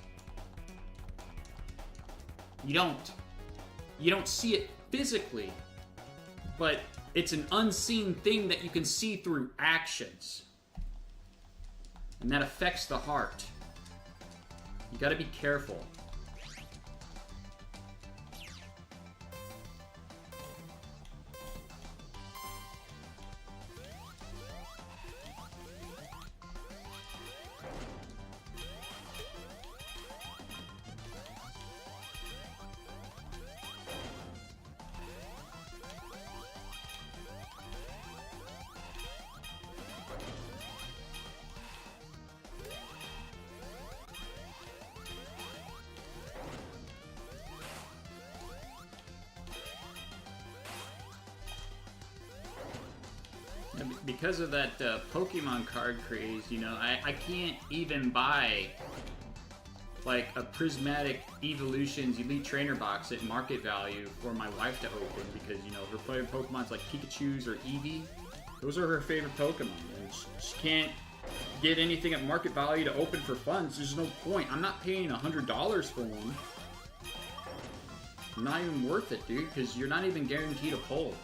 Speaker 1: You don't see it physically, but it's an unseen thing that you can see through actions. And that affects the heart. You gotta be careful. Because of that Pokemon card craze, you know, I can't even buy like a Prismatic Evolutions Elite Trainer box at market value for my wife to open because, you know, her favorite Pokemon's like Pikachu's or Eevee. Those are her favorite Pokemon, and she can't get anything at market value to open for fun. So there's no point. I'm not paying $100 for one. Not even worth it, dude, because you're not even guaranteed a pull.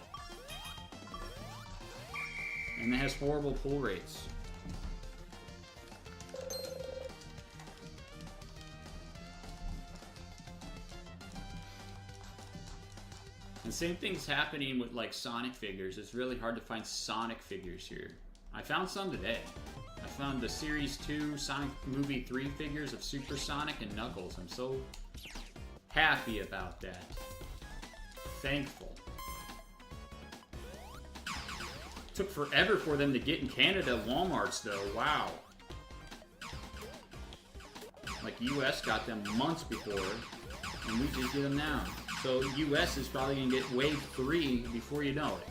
Speaker 1: And it has horrible pull rates. And same thing's happening with like Sonic figures. It's really hard to find Sonic figures here. I found some today. I found the Series 2 Sonic Movie 3 figures of Super Sonic and Knuckles. I'm so happy about that. Thankful. Took forever for them to get in Canada at Walmart's though, wow. Like US got them months before, and we just get them now. So US is probably gonna get wave 3 before you know it.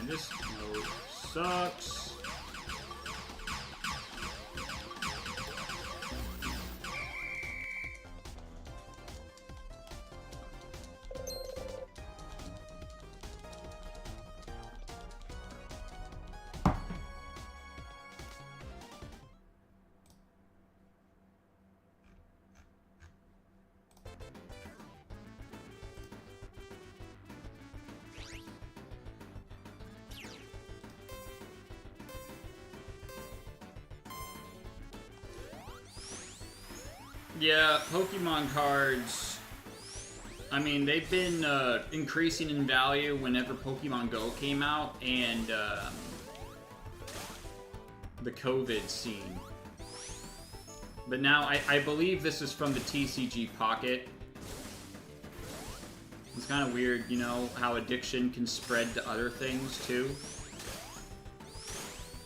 Speaker 1: This mode sucks. Yeah, Pokemon cards, I mean, they've been increasing in value whenever Pokemon Go came out, and the COVID scene. But now, I believe this is from the TCG Pocket. It's kind of weird, you know, how addiction can spread to other things, too.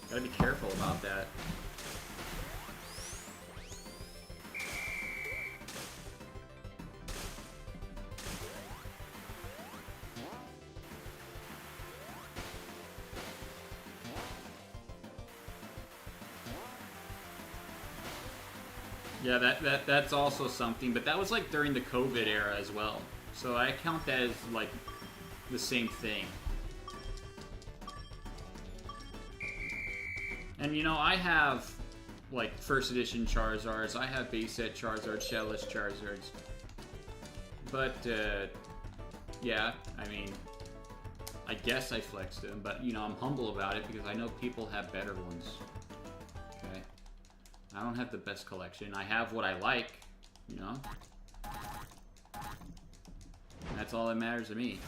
Speaker 1: Gotta be careful about that. Yeah, that's also something, but that was like during the COVID era as well. So I count that as like the same thing. And you know, I have like first edition Charizards, I have base set Charizards, shellless Charizards. But yeah, I mean, I guess I flexed them, but you know, I'm humble about it because I know people have better ones. Okay. I don't have the best collection. I have what I like, you know? That's all that matters to me.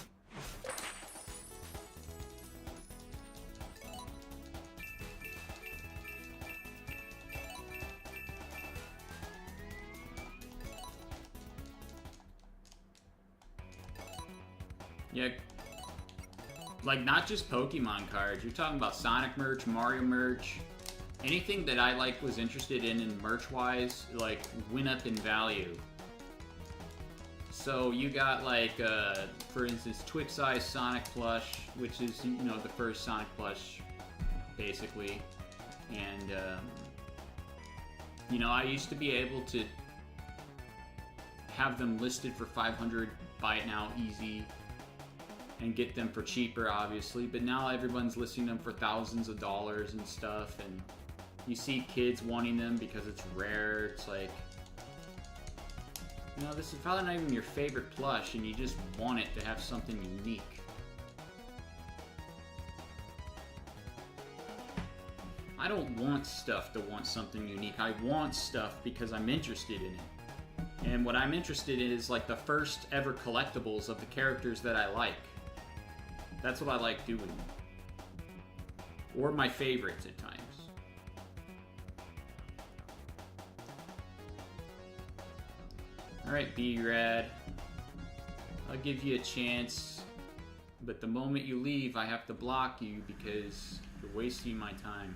Speaker 1: Yeah, like not just Pokemon cards. You're talking about Sonic merch, Mario merch, anything that I like was interested in merch-wise, like went up in value. So you got like, for instance, Twix-Eye Sonic plush, which is, you know, the first Sonic plush, basically. And you know, I used to be able to have them listed for 500, buy it now, easy. And get them for cheaper, obviously, but now everyone's listing them for thousands of dollars and stuff, and you see kids wanting them because it's rare. It's like, you know, this is probably not even your favorite plush, and you just want it to have something unique. I don't want stuff to want something unique. I want stuff because I'm interested in it. And what I'm interested in is like the first ever collectibles of the characters that I like. That's what I like doing. Or my favorites at times. Alright, B-Rad. I'll give you a chance. But the moment you leave, I have to block you because you're wasting my time.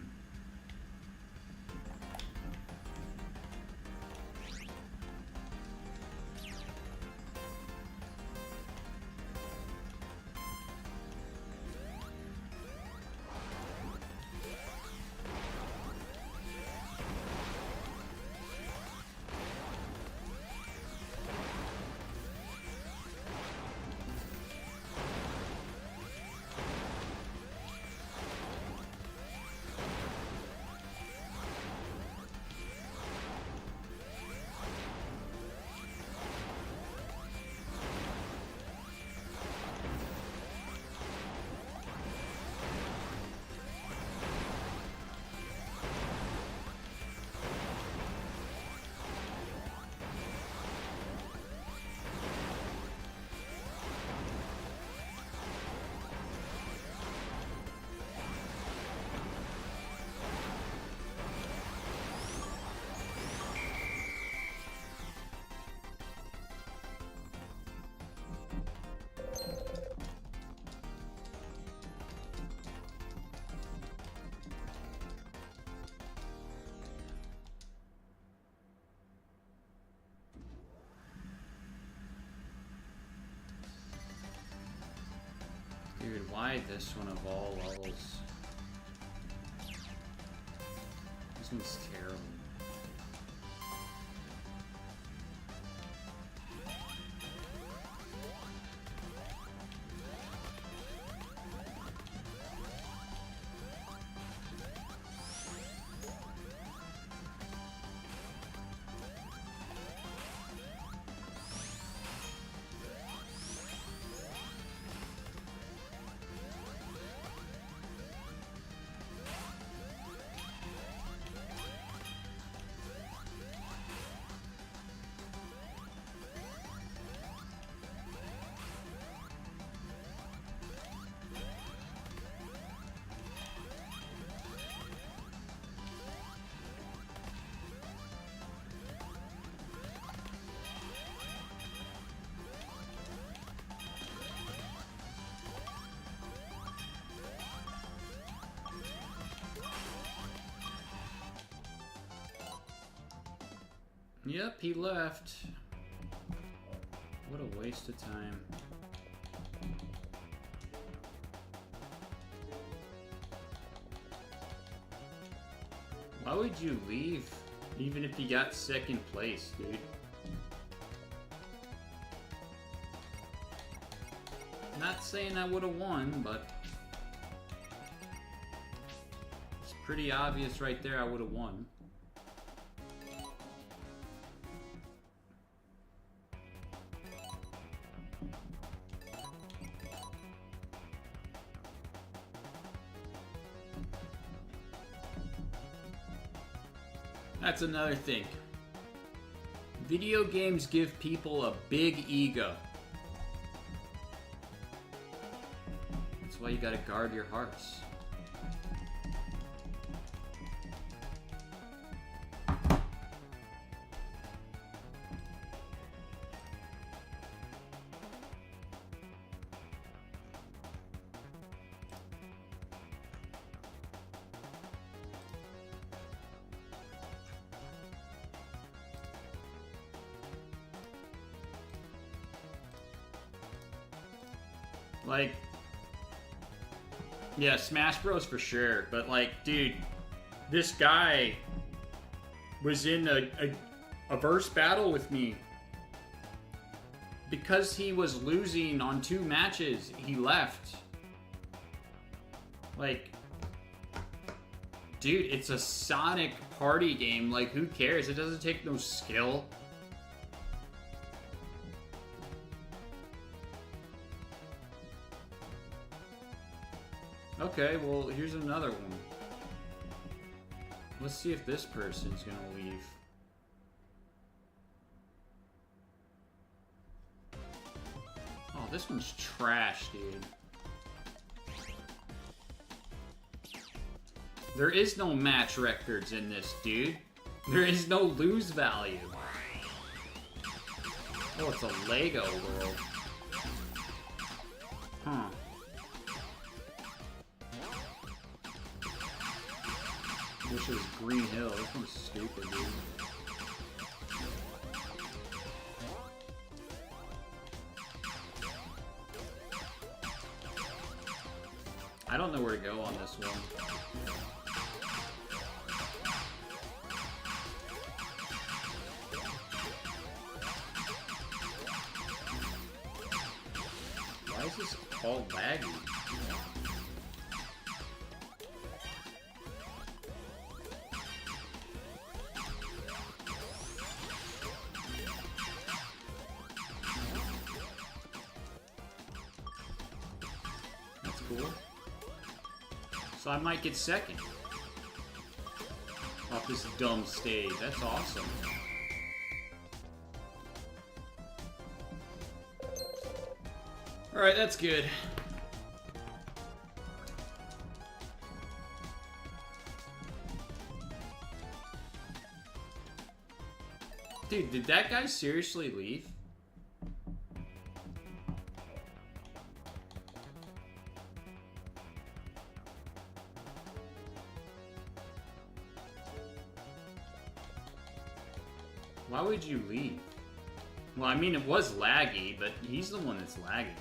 Speaker 1: Dude, why this one of all levels? This one's terrible. Yep, he left. What a waste of time. Why would you leave, even if you got second place, dude? Not saying I would have won, but it's pretty obvious right there I would have won. That's another thing. Video games give people a big ego. That's why you gotta guard your hearts. Like, yeah, Smash Bros for sure, but like, dude, this guy was in a verse battle with me. Because he was losing on 2 matches, he left. Like, dude, it's a Sonic party game. Like, who cares? It doesn't take no skill. Okay, well, here's another one. Let's see if this person's gonna leave. Oh, this one's trash, dude. There is no match records in this, dude. There is no lose value. Oh, it's a Lego world. Huh. Wish it was Green Hill. This one's stupid, dude. I don't know where to go on this one. Why is this all laggy? So I might get second off this dumb stage. That's awesome. Alright, that's good. Dude, did that guy seriously leave? Why would you leave? Well, I mean, it was laggy, but he's the one that's lagging.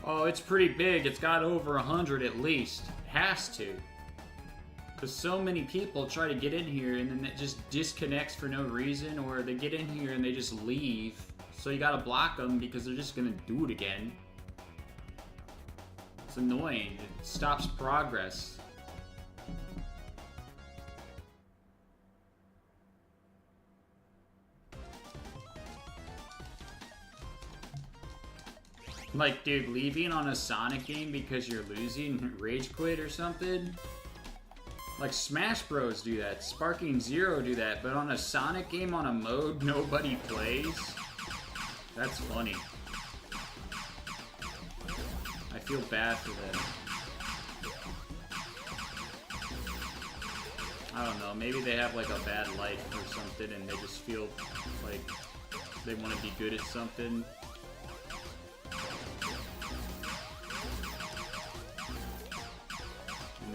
Speaker 1: Oh, it's pretty big. It's got over 100 at least. It has to. Because so many people try to get in here and then it just disconnects for no reason, or they get in here and they just leave. So you gotta block them because they're just gonna do it again. It's annoying. It stops progress. Like, dude, leaving on a Sonic game because you're losing, rage quit or something? Like, Smash Bros do that, Sparking Zero do that, but on a Sonic game on a mode nobody plays? That's funny. I feel bad for them. I don't know, maybe they have like a bad life or something and they just feel like they want to be good at something.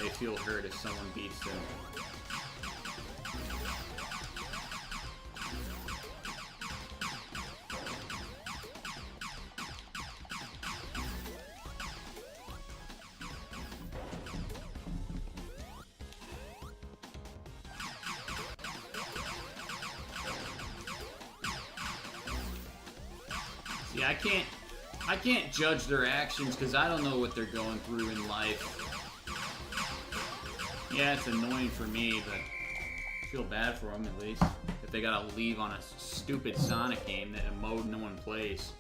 Speaker 1: they feel hurt if someone beats them. See, I can't judge their actions because I don't know what they're going through in life. Yeah, it's annoying for me, but I feel bad for them at least. If they gotta leave on a stupid Sonic game that a mode no one plays.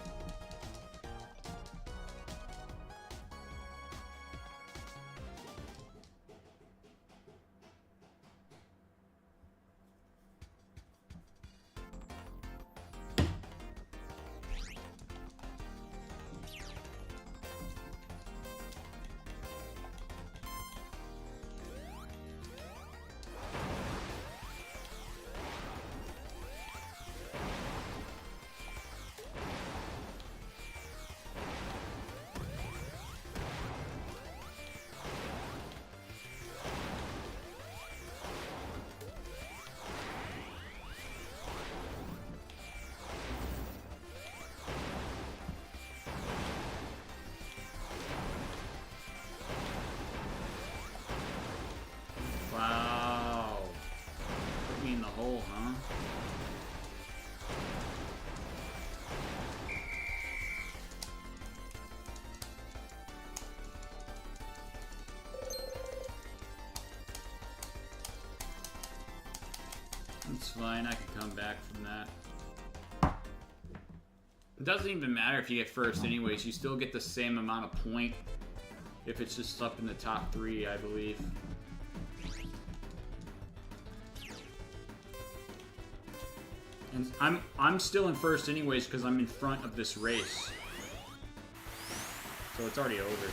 Speaker 1: Wow. Put me in the hole, huh? That's fine, I can come back from that. It doesn't even matter if you get first anyways, you still get the same amount of point if it's just up in the top 3, I believe. And I'm still in first anyways because I'm in front of this race. So it's already over.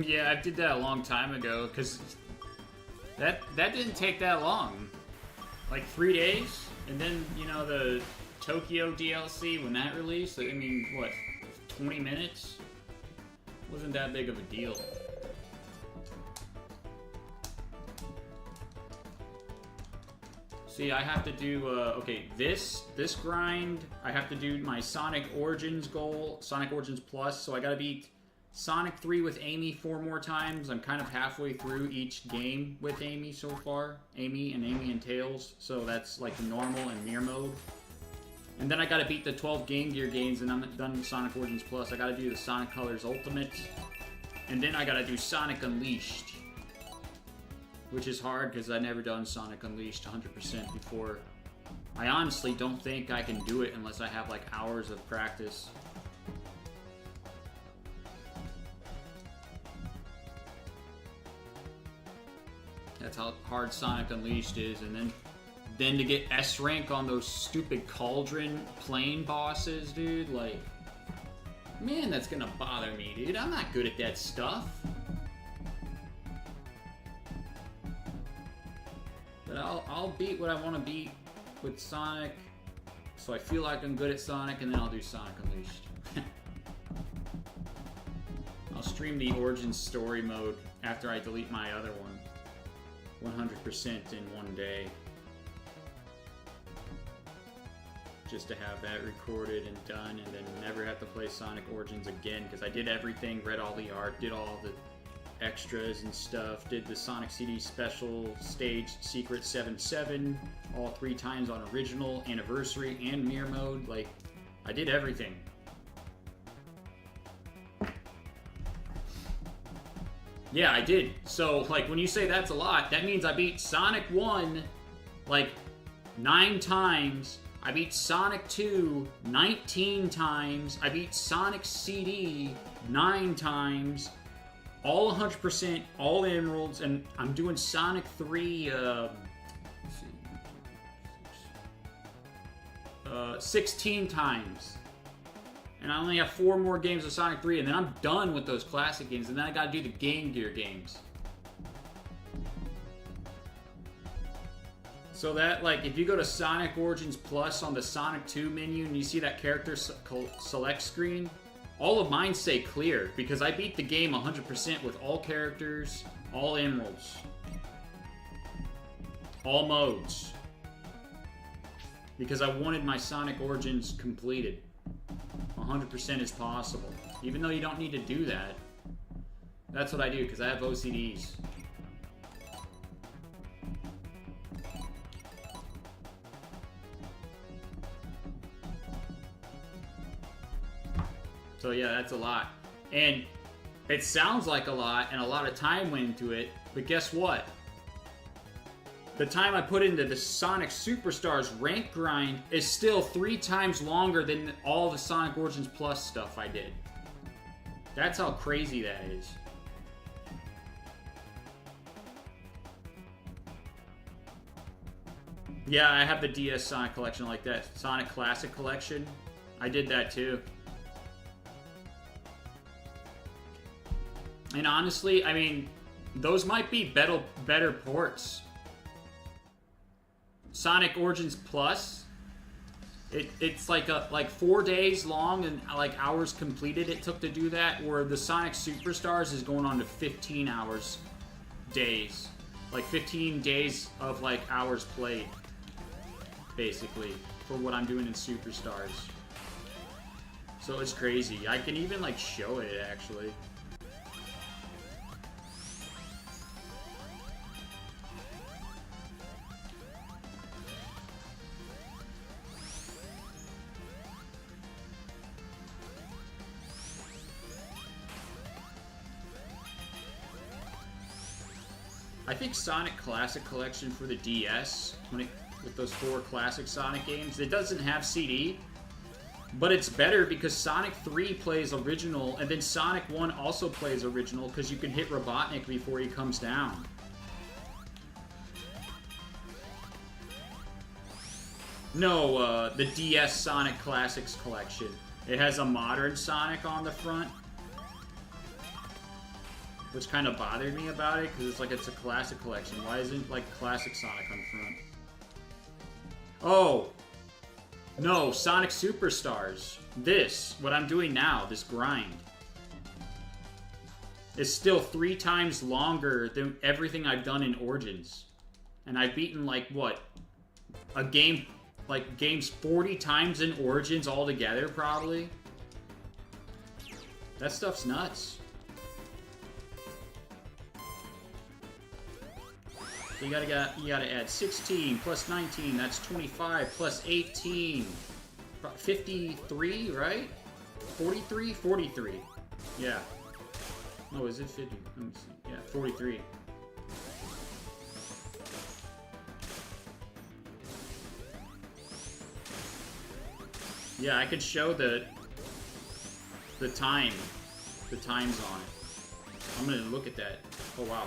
Speaker 1: Yeah, I did that a long time ago, because that didn't take that long. Like 3 days, and then, you know, the Tokyo DLC, when that released, I mean, what, 20 minutes? Wasn't that big of a deal. See, I have to do, okay, this grind, I have to do my Sonic Origins goal, Sonic Origins Plus, so I gotta beat Sonic 3 with Amy 4 more times. I'm kind of halfway through each game with Amy so far. Amy and Tails. So that's like the normal and mirror mode. And then I gotta beat the 12 Game Gear games and I'm done with Sonic Origins Plus. I gotta do the Sonic Colors Ultimate. And then I gotta do Sonic Unleashed. Which is hard because I've never done Sonic Unleashed 100% before. I honestly don't think I can do it unless I have like hours of practice. That's how hard Sonic Unleashed is, and then to get S rank on those stupid Cauldron plane bosses, dude, like, man, that's gonna bother me, dude. I'm not good at that stuff. But I'll beat what I want to beat with Sonic, so I feel like I'm good at Sonic, and then I'll do Sonic Unleashed. I'll stream the Origins story mode after I delete my other one. 100% in one day. Just to have that recorded and done and then never have to play Sonic Origins again, because I did everything, read all the art, did all the extras and stuff, did the Sonic CD Special Stage Secret 7-7 all 3 times on Original, Anniversary, and Mirror Mode. Like, I did everything. Yeah, I did. So, like, when you say that's a lot, that means I beat Sonic 1, like, 9 times. I beat Sonic 2 19 times. I beat Sonic CD 9 times. All 100%, all emeralds, and I'm doing Sonic 3, 16 times. And I only have 4 more games of Sonic 3, and then I'm done with those classic games, and then I gotta do the Game Gear games. So that, like, if you go to Sonic Origins Plus on the Sonic 2 menu, and you see that character select screen, all of mine say clear, because I beat the game 100% with all characters, all emeralds, all modes. Because I wanted my Sonic Origins completed. 100% is possible. Even though you don't need to do that. That's what I do, because I have OCDs. So yeah, that's a lot. And it sounds like a lot, and a lot of time went into it, but guess what? The time I put into the Sonic Superstars rank grind is still 3 times longer than all the Sonic Origins Plus stuff I did. That's how crazy that is. Yeah, I have the DS Sonic collection like that. Sonic Classic collection. I did that too. And honestly, I mean, those might be better ports. Sonic Origins Plus, it's like 4 days long and like hours completed it took to do that, where the Sonic Superstars is going on to 15 hours days. Like 15 days of like hours played, basically, for what I'm doing in Superstars. So it's crazy. I can even like show it actually. I think Sonic Classic Collection for the DS, with those 4 classic Sonic games, it doesn't have CD, but it's better because Sonic 3 plays original, and then Sonic 1 also plays original because you can hit Robotnik before he comes down. No, the DS Sonic Classics Collection. It has a modern Sonic on the front, which kind of bothered me about it, because it's like it's a classic collection. Why isn't like classic Sonic on front? Oh! No, Sonic Superstars. This, what I'm doing now, this grind, is still 3 times longer than everything I've done in Origins. And I've beaten like, what? A game, like games 40 times in Origins altogether, probably? That stuff's nuts. You gotta add 16 plus 19, that's 25 plus 18. 53, right? 43? 43. Yeah. Oh, is it 50? Let me see. Yeah, 43. Yeah, I could show the times on it. I'm gonna look at that. Oh wow,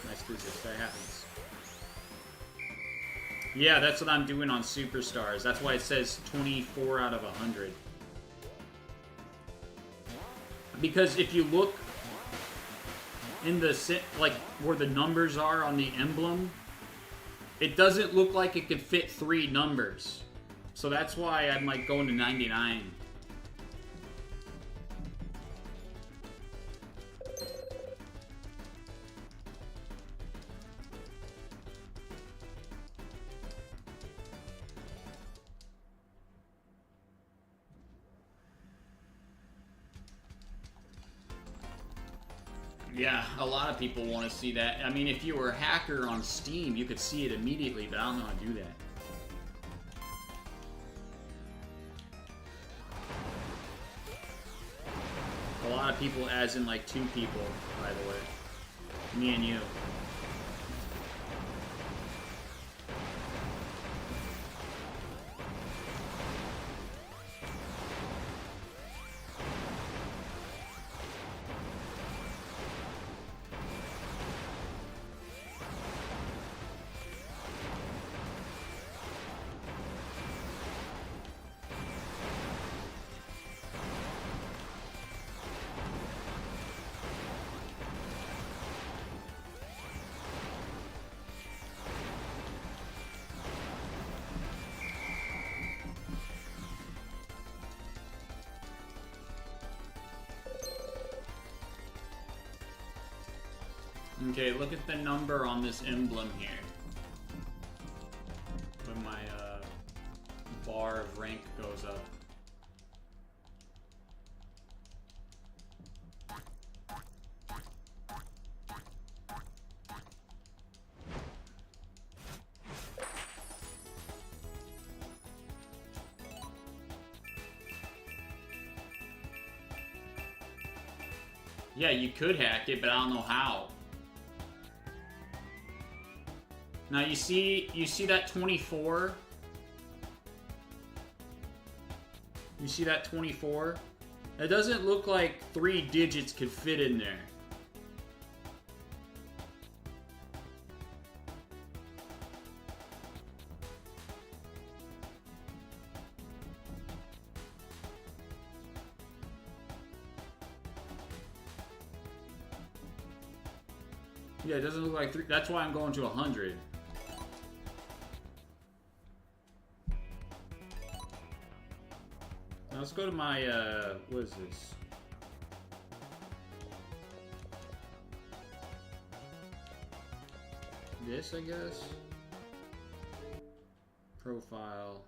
Speaker 1: nice physics. That happens. Yeah, that's what I'm doing on Superstars. That's why it says 24 out of 100. Because if you look in the like where the numbers are on the emblem, it doesn't look like it could fit 3 numbers. So that's why I'm like going to 99. Yeah, a lot of people want to see that. I mean, if you were a hacker on Steam, you could see it immediately, but I don't know how to do that. A lot of people, as in like 2 people, by the way. Me and you. Okay, look at the number on this emblem here. When my bar of rank goes up. Yeah, you could hack it, but I don't know how. Now you see that 24? You see that 24? It doesn't look like 3 digits could fit in there. Yeah, it doesn't look like 3. That's why I'm going to 100. Let's go to my, what is this? This, I guess? Profile.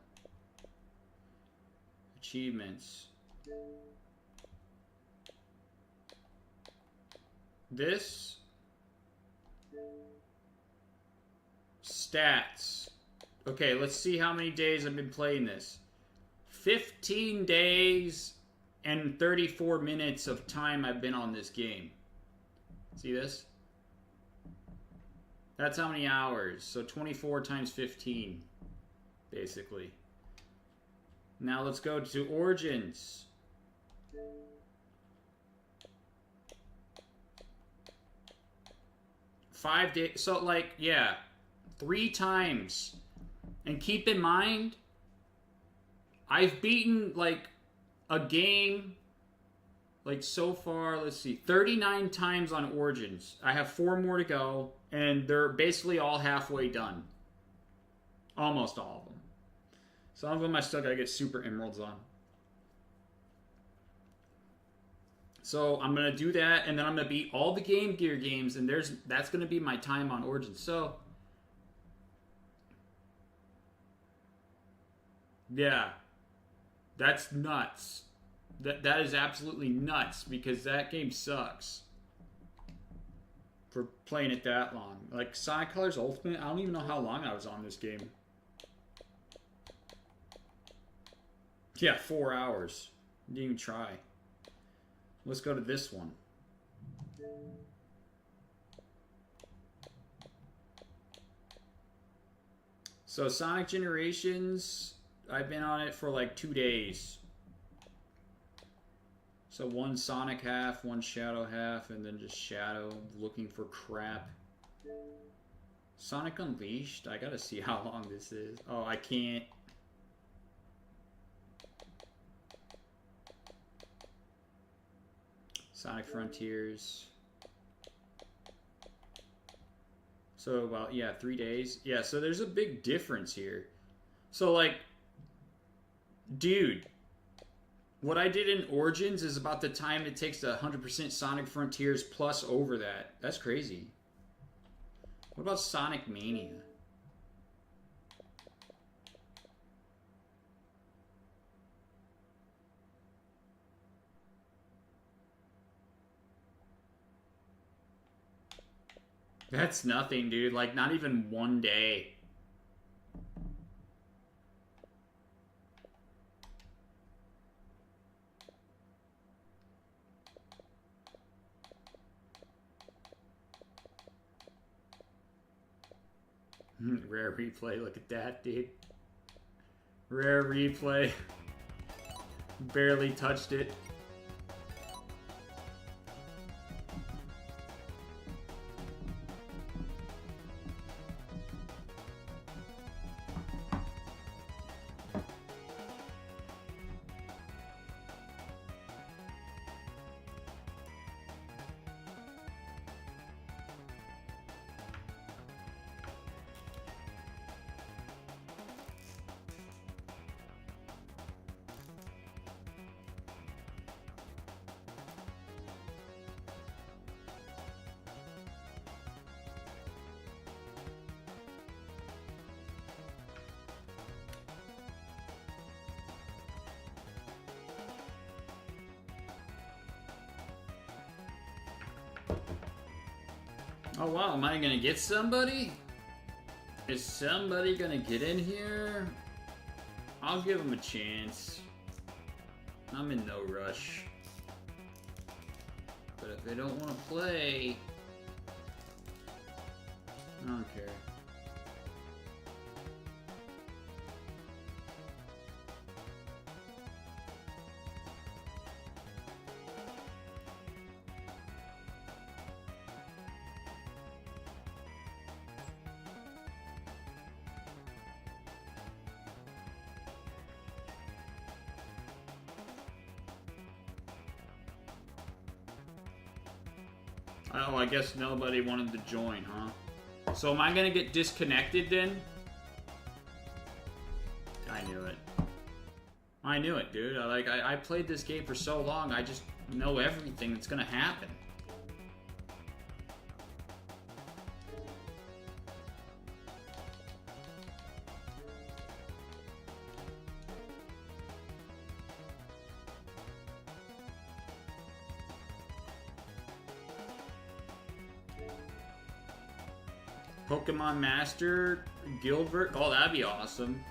Speaker 1: Achievements. This. Stats. Okay, let's see how many days I've been playing this. 15 days and 34 minutes of time I've been on this game. See this? That's how many hours. So 24 times 15, basically. Now let's go to Origins. Five days. So, like, yeah. 3 times. And keep in mind, I've beaten, like, a game, like, so far, let's see, 39 times on Origins. I have 4 more to go, and they're basically all halfway done. Almost all of them. Some of them I still gotta get Super Emeralds on. So I'm gonna do that, and then I'm gonna beat all the Game Gear games, and that's gonna be my time on Origins. So, yeah. That's nuts. That is absolutely nuts because that game sucks for playing it that long. Like Sonic Colors Ultimate, I don't even know how long I was on this game. Yeah, 4 hours. Didn't even try. Let's go to this one. So Sonic Generations, I've been on it for like 2 days. So 1 Sonic half, 1 Shadow half, and then just Shadow looking for crap. Sonic Unleashed, I gotta see how long this is. Oh, I can't. Sonic Frontiers. So about, yeah, 3 days. Yeah, so there's a big difference here. So like, dude, what I did in Origins is about the time it takes to 100% Sonic Frontiers plus over that. That's crazy. What about Sonic Mania? That's nothing, dude. Like, not even 1 day. Rare replay, look at that, dude. Rare replay. Barely touched it. Oh wow, am I gonna get somebody? Is somebody gonna get in here? I'll give them a chance. I'm in no rush. But if they don't want to play, I don't care. Oh, I guess nobody wanted to join, huh? So am I gonna get disconnected then? I knew it. I knew it, dude. I played this game for so long, I just know everything that's gonna happen. Pokemon Master, Gilbert. Oh, that'd be awesome.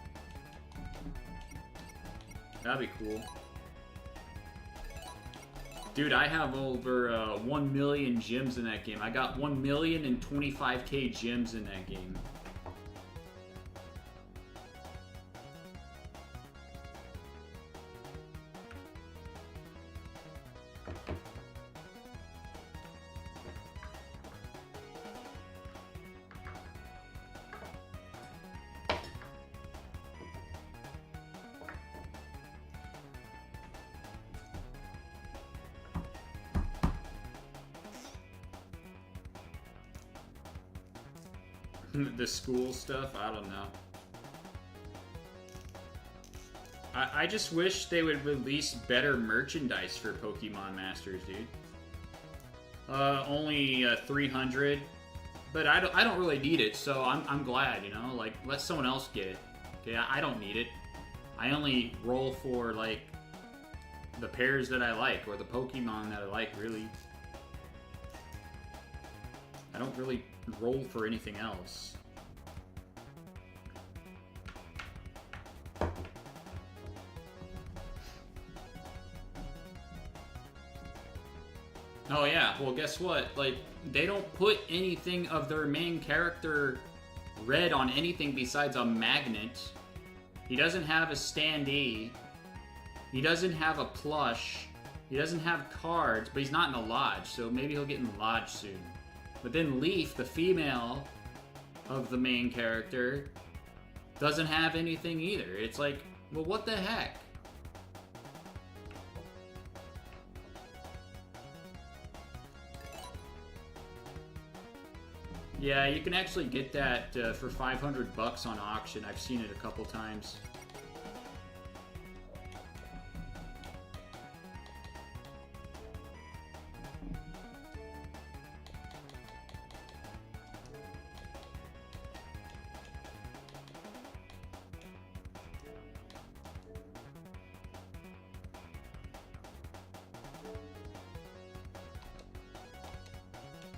Speaker 1: That'd be cool. Dude, I have over 1 million gems in that game. I got 1,025,000 gems in that game. The school stuff, I don't know. I just wish they would release better merchandise for Pokemon Masters, dude. Only 300, but I don't really need it, so I'm glad, you know. Like, let someone else get it. Okay, I don't need it. I only roll for like the pairs that I like or the Pokemon that I like. Really, I don't really roll for anything else. Oh yeah, well guess what? Like, they don't put anything of their main character red on anything besides a magnet. He doesn't have a standee. He doesn't have a plush. He doesn't have cards, but he's not in the lodge, so maybe he'll get in the lodge soon. But then Leaf, the female of the main character, doesn't have anything either. It's like, well, what the heck? Yeah, you can actually get that for 500 bucks on auction. I've seen it a couple times.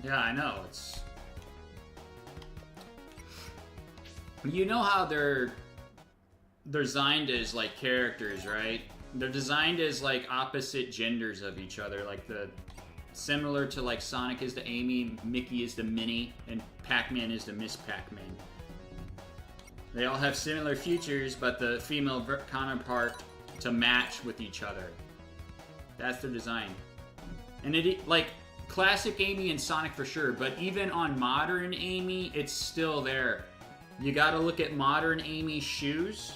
Speaker 1: Yeah, I know. It's... You know how they're designed as, like, characters, right? They're designed as, like, opposite genders of each other. Like, similar to, like, Sonic is the Amy, Mickey is the Minnie, and Pac-Man is the Miss Pac-Man. They all have similar features, but the female counterpart to match with each other. That's their design. And it, like, classic Amy and Sonic for sure, but even on modern Amy, it's still there. You gotta look at modern Amy's shoes.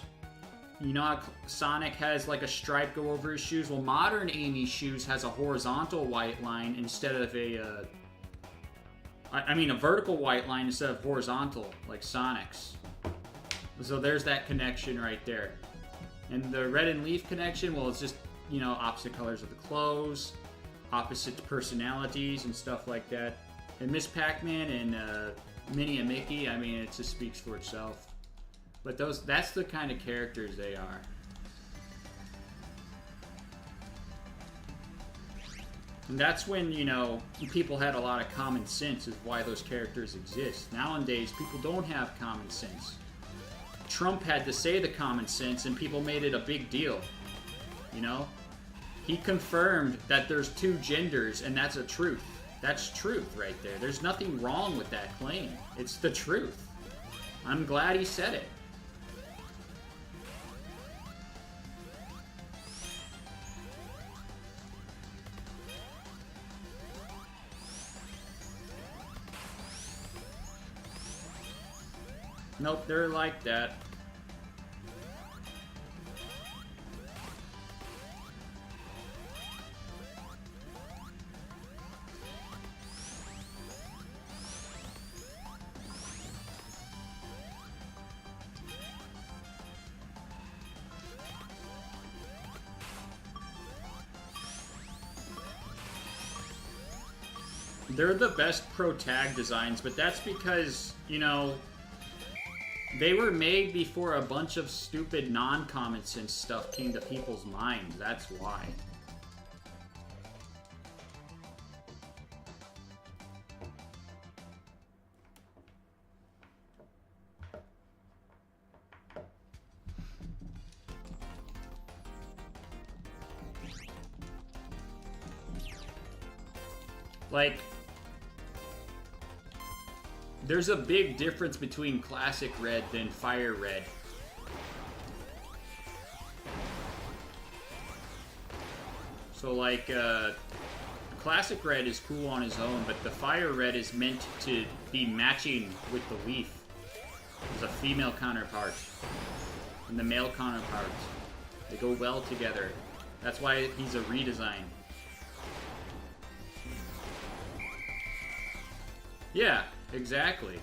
Speaker 1: You know how Sonic has like a stripe go over his shoes? Well, modern Amy's shoes has a horizontal white line instead of a, a vertical white line instead of horizontal, like Sonic's. So there's that connection right there. And the Red and Leaf connection, well, it's just, you know, opposite colors of the clothes, opposite personalities and stuff like that. And Miss Pac-Man and Minnie and Mickey, I mean, it just speaks for itself. But that's the kind of characters they are. And that's when, you know, people had a lot of common sense is why those characters exist. Nowadays, people don't have common sense. Trump had to say the common sense and people made it a big deal. You know? He confirmed that there's two genders and that's a truth. That's truth right there. There's nothing wrong with that claim. It's the truth. I'm glad he said it. Nope, they're like that. They're the best pro tag designs, but that's because, you know, they were made before a bunch of stupid non-common sense stuff came to people's minds. That's why. Like, there's a big difference between Classic Red and Fire Red. So, like, Classic Red is cool on his own, but the Fire Red is meant to be matching with the Leaf. There's a female counterpart and the male counterpart. They go well together. That's why he's a redesign. Yeah, exactly.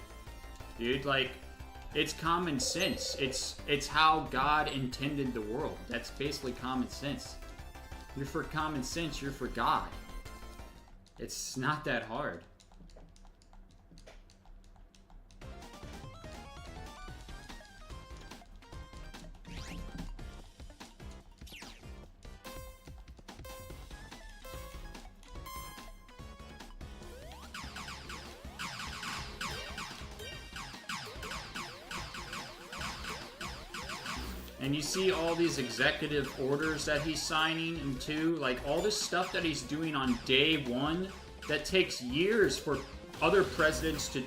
Speaker 1: Dude, like, it's common sense. It's how God intended the world. That's basically common sense. You're for common sense, you're for God. It's not that hard. And you see all these executive orders that he's signing into, like all this stuff that he's doing on day one, that takes years for other presidents to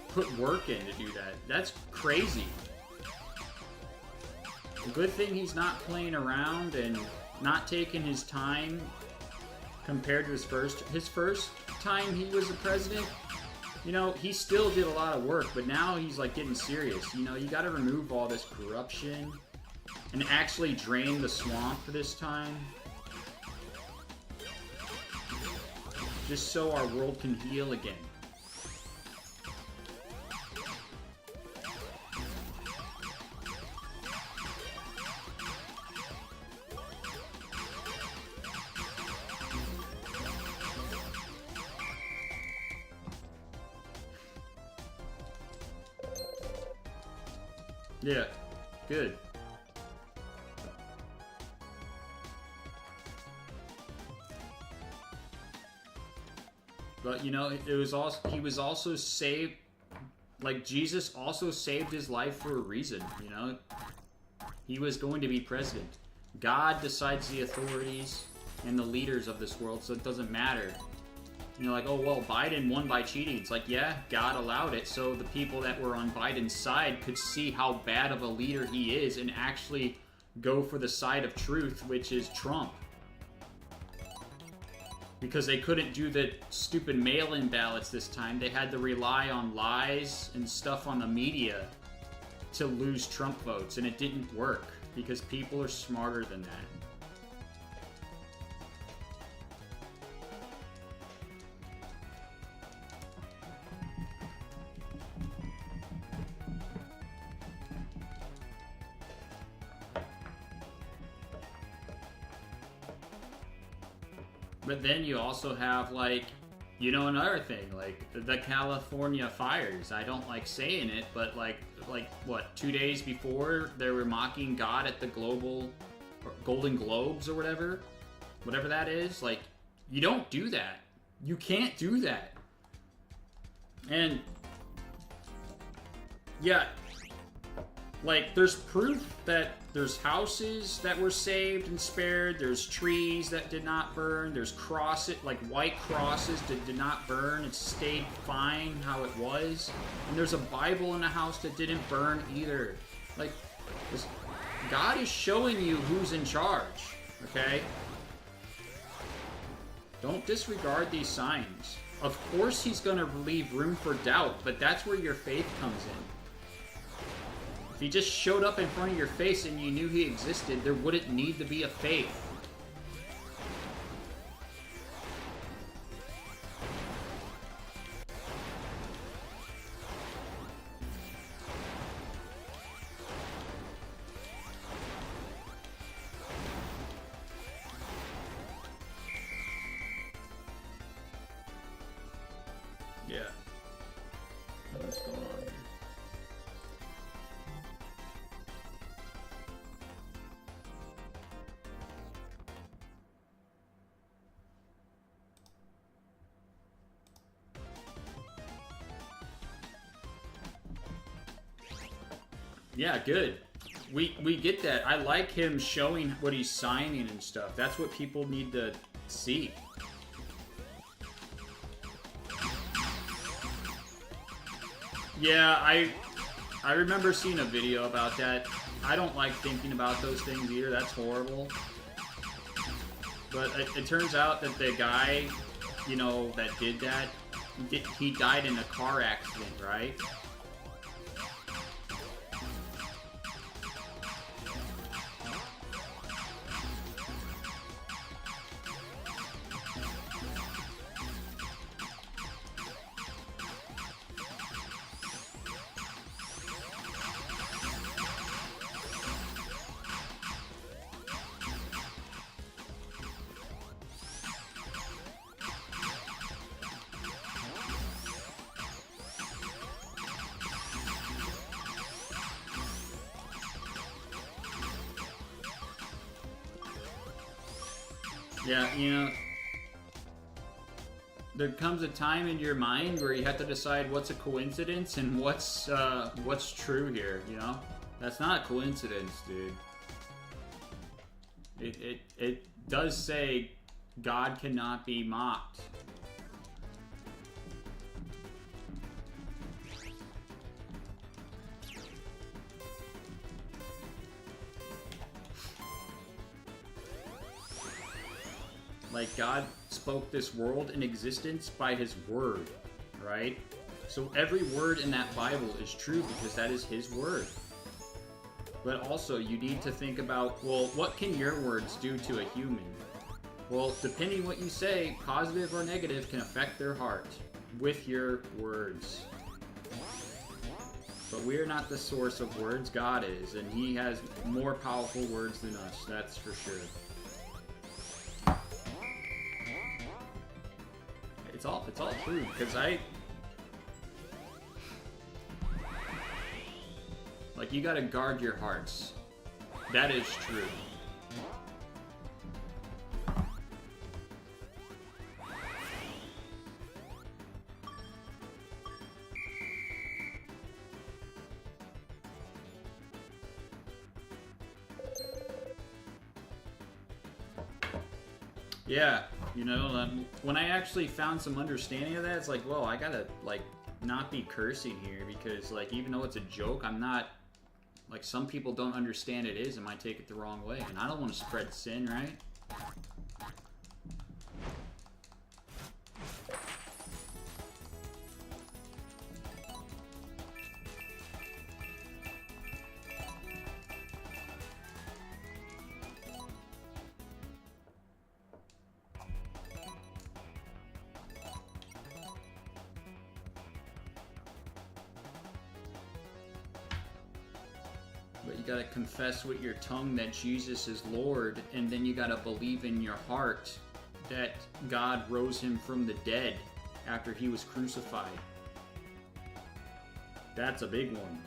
Speaker 1: put work in to do that. That's crazy. A good thing he's not playing around and not taking his time compared to his first time he was a president. You know, he still did a lot of work, but now he's like getting serious. You know, you gotta remove all this corruption and actually drain the swamp this time. Just so our world can heal again. Yeah, good. But you know, it was also he was also saved. Like Jesus also saved his life for a reason. You know, he was going to be president. God decides the authorities and the leaders of this world, so it doesn't matter. And you're like, oh, well, Biden won by cheating. It's like, yeah, God allowed it so the people that were on Biden's side could see how bad of a leader he is and actually go for the side of truth, which is Trump. Because they couldn't do the stupid mail-in ballots this time. They had to rely on lies and stuff on the media to lose Trump votes, and it didn't work because people are smarter than that. But then you also have, like, you know, another thing, like the California fires. I don't like saying it, but like what, 2 days before they were mocking God at the Golden Globes or whatever that is. Like, you don't do that. You can't do that. And yeah, like, there's proof that there's houses that were saved and spared. There's trees that did not burn. There's crosses, like white crosses that did not burn. It stayed fine how it was. And there's a Bible in the house that didn't burn either. Like, God is showing you who's in charge, okay? Don't disregard these signs. Of course he's going to leave room for doubt, but that's where your faith comes in. If he just showed up in front of your face and you knew he existed, there wouldn't need to be a faith. Yeah. What's going on here? Yeah, good. We get that. I like him showing what he's signing and stuff. That's what people need to see. Yeah, I remember seeing a video about that. I don't like thinking about those things either. That's horrible. But it turns out that the guy, you know, that did that, he died in a car accident, right? Yeah, you know, there comes a time in your mind where you have to decide what's a coincidence and what's true here, you know? That's not a coincidence, dude. It does say God cannot be mocked. Like, God spoke this world in existence by his word, right? So every word in that Bible is true because that is his word. But also, you need to think about, well, what can your words do to a human? Well, depending what you say, positive or negative, can affect their heart with your words. But we are not the source of words. God is, and he has more powerful words than us, that's for sure. It's all true, because like, you gotta guard your hearts. That is true. Yeah, You know, when I actually found some understanding of that, it's like, whoa, I gotta, like, not be cursing here, because, like, even though it's a joke, I'm not, like, some people don't understand it is and might take it the wrong way, and I don't want to spread sin, right? But you gotta confess with your tongue that Jesus is Lord, and then you gotta believe in your heart that God rose him from the dead after he was crucified. That's a big one.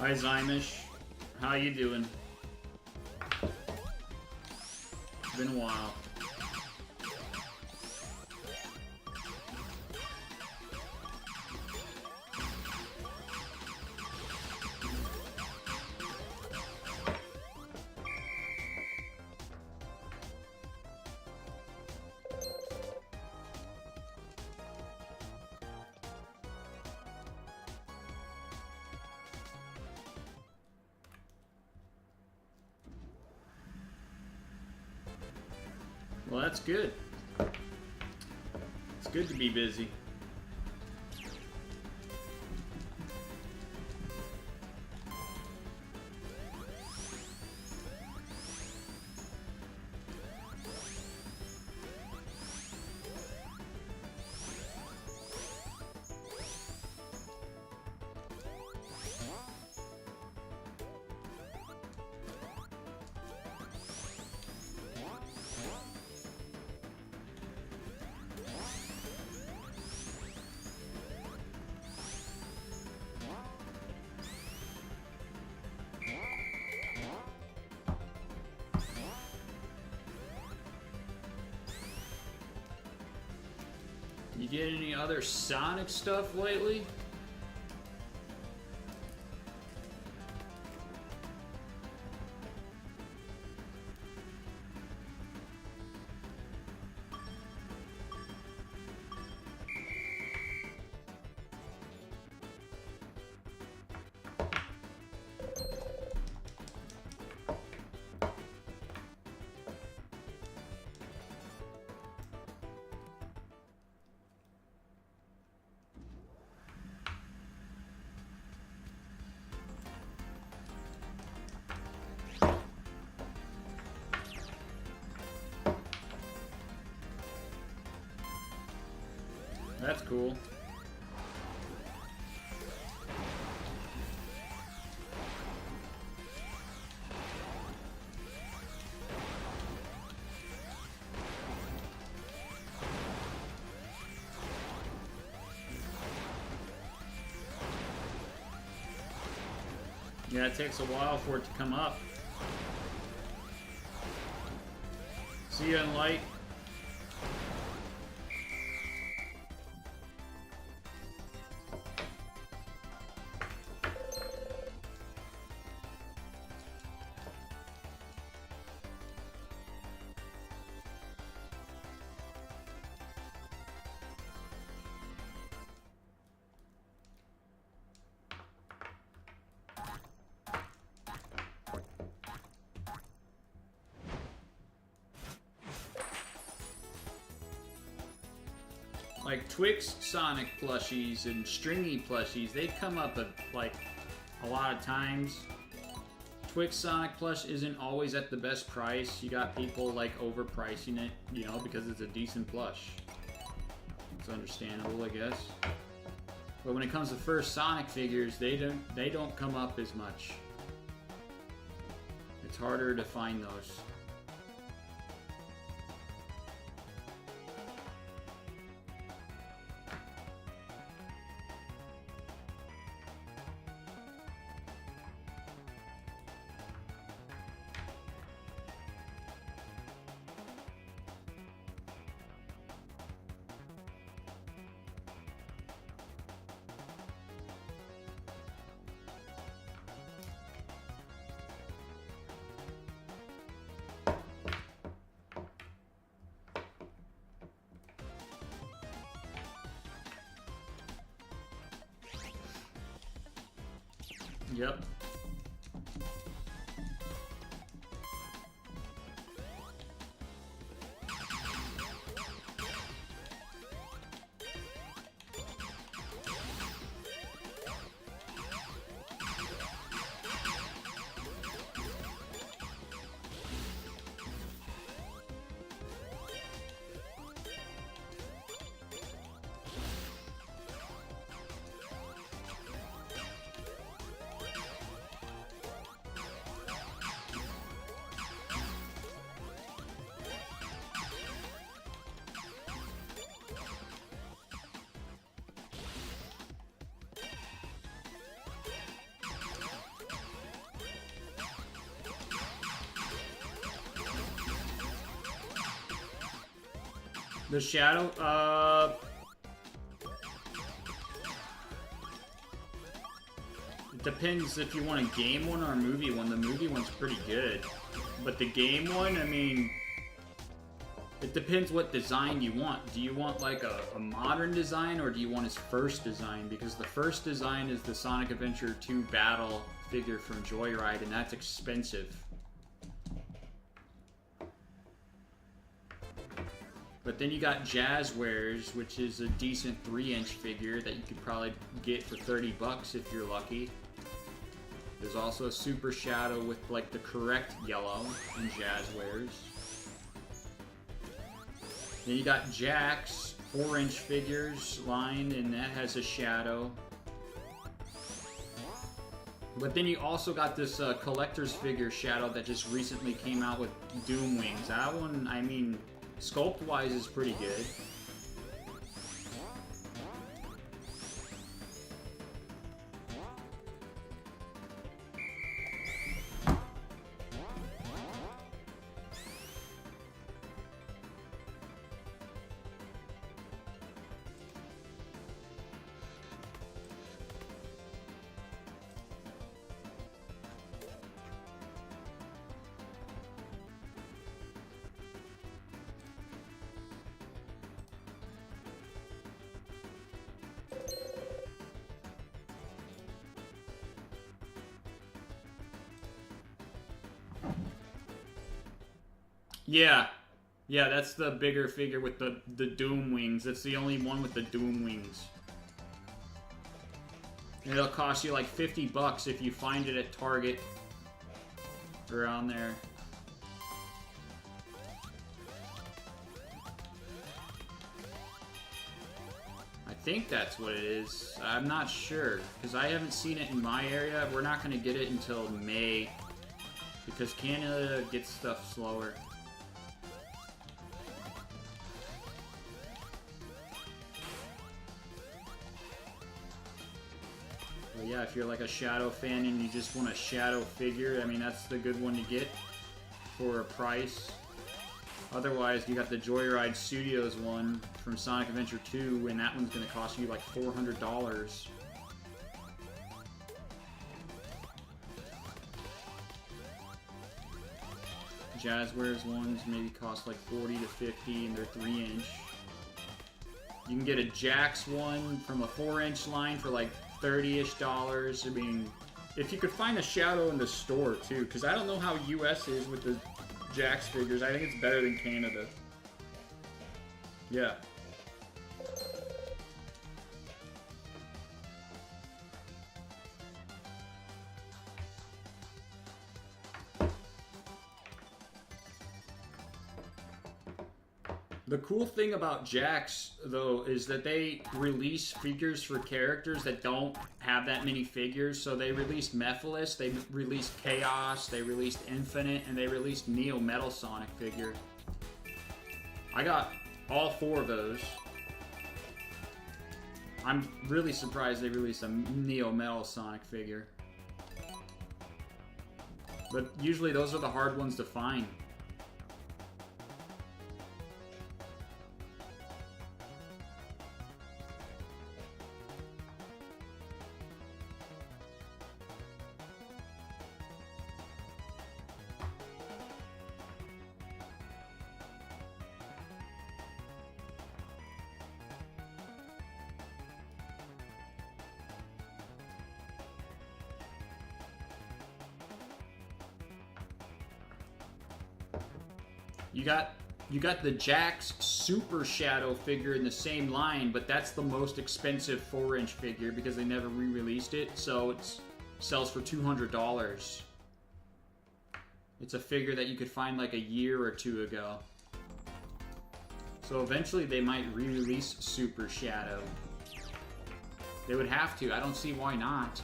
Speaker 1: Hi Zymish, how you doing? It's been a while. Well, that's good. It's good to be busy. You get any other Sonic stuff lately? That's cool. Yeah, it takes a while for it to come up. See you in light. Like Twix Sonic plushies and stringy plushies, they come up like a lot of times. Twix Sonic plush isn't always at the best price. You got people like overpricing it, you know, because it's a decent plush. It's understandable, I guess. But when it comes to first Sonic figures, they don't come up as much. It's harder to find those. Yep. The shadow, it depends if you want a game one or a movie one. The movie one's pretty good. But the game one, I mean, it depends what design you want. Do you want like a modern design, or do you want his first design? Because the first design is the Sonic Adventure 2 Battle figure from Joyride, and that's expensive. But then you got Jazzwares, which is a decent 3-inch figure that you could probably get for 30 bucks if you're lucky. There's also a Super Shadow with like the correct yellow in Jazzwares. Then you got Jack's 4-inch figures line, and that has a shadow. But then you also got this collector's figure shadow that just recently came out with Doom Wings. That one, I mean, sculpt-wise is pretty good. Yeah, that's the bigger figure with the Doom Wings. That's the only one with the Doom Wings. And it'll cost you like 50 bucks if you find it at Target. Around there. I think that's what it is. I'm not sure, because I haven't seen it in my area. We're not going to get it until May, because Canada gets stuff slower. Yeah, if you're like a Shadow fan and you just want a Shadow figure, I mean, that's the good one to get for a price. Otherwise, you got the Joyride Studios one from Sonic Adventure 2, and that one's going to cost you like $400. Jazzwares ones maybe cost like 40 to 50, and they're 3-inch. You can get a Jax one from a 4-inch line for like $30-ish. I mean, if you could find a Shadow in the store too, because I don't know how US is with the Jax figures. I think it's better than Canada. Yeah. The cool thing about Jax, though, is that they release figures for characters that don't have that many figures. So they released Mephiles, they released Chaos, they released Infinite, and they released Neo Metal Sonic figure. I got all 4 of those. I'm really surprised they released a Neo Metal Sonic figure. But usually those are the hard ones to find. You got the Jax Super Shadow figure in the same line, but that's the most expensive 4-inch figure because they never re-released it, so it sells for $200. It's a figure that you could find like a year or 2 ago. So eventually they might re-release Super Shadow. They would have to. I don't see why not.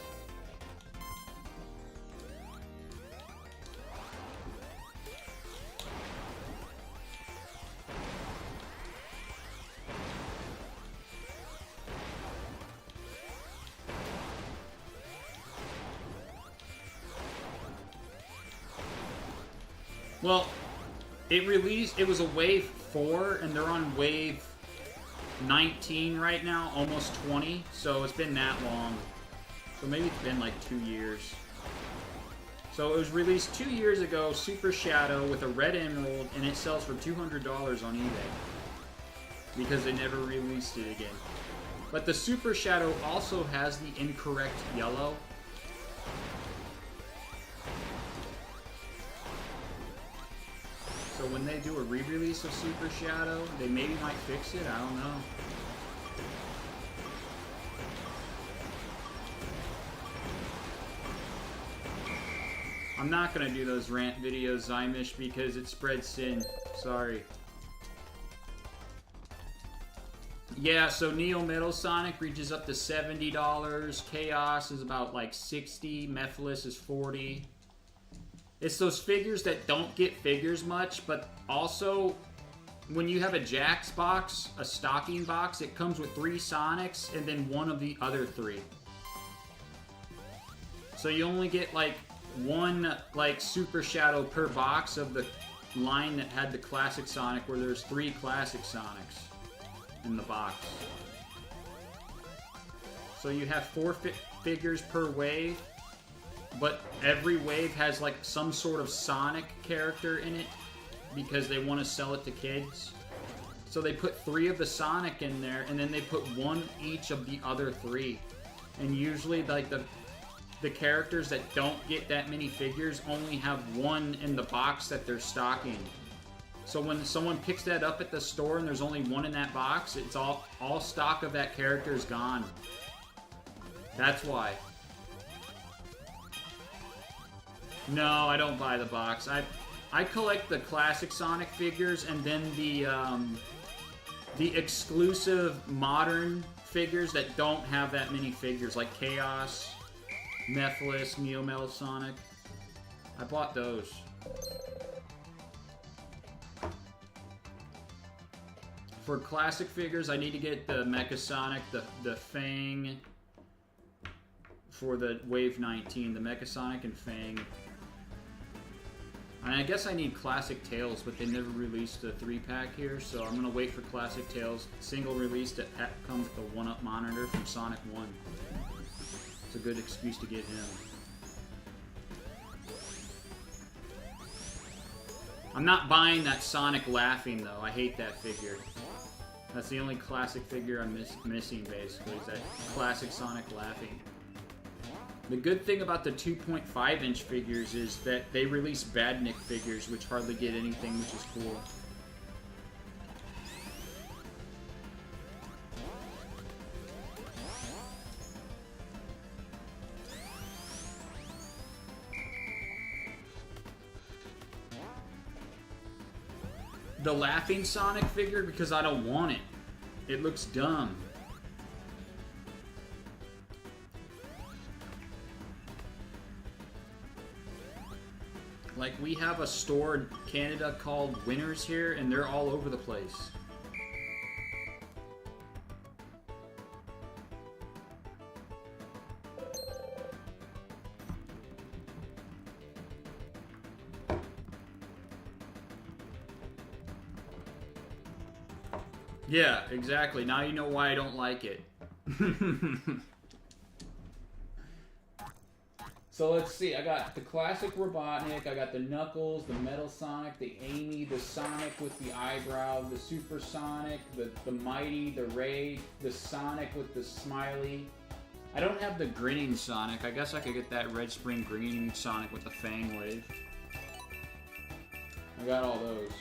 Speaker 1: Well, it was a wave 4, and they're on wave 19 right now, almost 20, so it's been that long. So maybe it's been like 2 years. So it was released 2 years ago, Super Shadow with a red emerald, and it sells for $200 on eBay. Because they never released it again. But the Super Shadow also has the incorrect yellow. So when they do a re-release of Super Shadow, they maybe might fix it, I don't know. I'm not gonna do those rant videos, Zymish, because it spreads sin. Sorry. Yeah, so Neo Metal Sonic reaches up to $70. Chaos is about like $60. Mephiles is $40. It's those figures that don't get figures much, but also when you have a Jax box, a stocking box, it comes with 3 Sonics and then one of the other 3. So you only get like 1 like Super Shadow per box of the line that had the Classic Sonic, where there's 3 Classic Sonics in the box. So you have 4 figures per wave. But every wave has like some sort of Sonic character in it because they want to sell it to kids. So they put 3 of the Sonic in there, and then they put 1 each of the other 3. And usually like the characters that don't get that many figures only have 1 in the box that they're stocking. So when someone picks that up at the store and there's only 1 in that box, it's all stock of that character is gone. That's why. No, I don't buy the box. I collect the classic Sonic figures and then the exclusive modern figures that don't have that many figures, like Chaos, Mephiles, Neo Metal Sonic. I bought those. For classic figures, I need to get the Mecha Sonic, the Fang for the Wave 19, the Mecha Sonic and Fang. And I guess I need Classic Tails, but they never released a 3-pack here, so I'm going to wait for Classic Tails. Single release that comes with a 1-up monitor from Sonic 1. It's a good excuse to get him. I'm not buying that Sonic laughing, though. I hate that figure. That's the only classic figure I'm missing, basically, is that classic Sonic laughing. The good thing about the 2.5-inch figures is that they release Badnik figures, which hardly get anything, which is cool. the Laughing Sonic figure because I don't want it. It looks dumb. Like, we have a store in Canada called Winners here, and they're all over the place. Yeah, exactly. Now you know why I don't like it. So let's see. I got the classic Robotnik. I got the Knuckles, the Metal Sonic, the Amy, the Sonic with the eyebrow, the Super Sonic, the Mighty, the Ray, the Sonic with the smiley. I don't have the Grinning Sonic. I guess I could get that Red Spring Grinning Sonic with the Fang Wave. I got all those.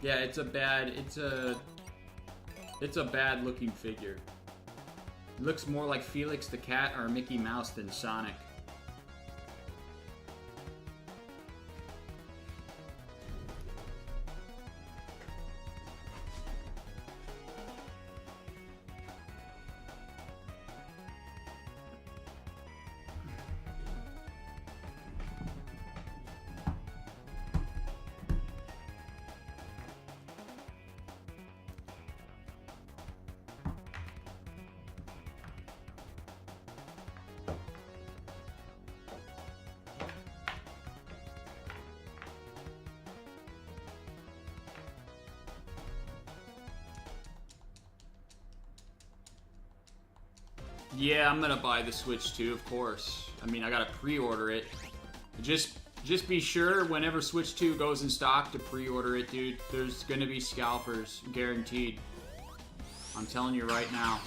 Speaker 1: Yeah, it's a bad looking figure. It looks more like Felix the Cat or Mickey Mouse than Sonic. Yeah, I'm gonna buy the Switch 2, of course. I mean, I gotta pre-order it. Just be sure whenever Switch 2 goes in stock to pre-order it, dude. There's gonna be scalpers, guaranteed. I'm telling you right now.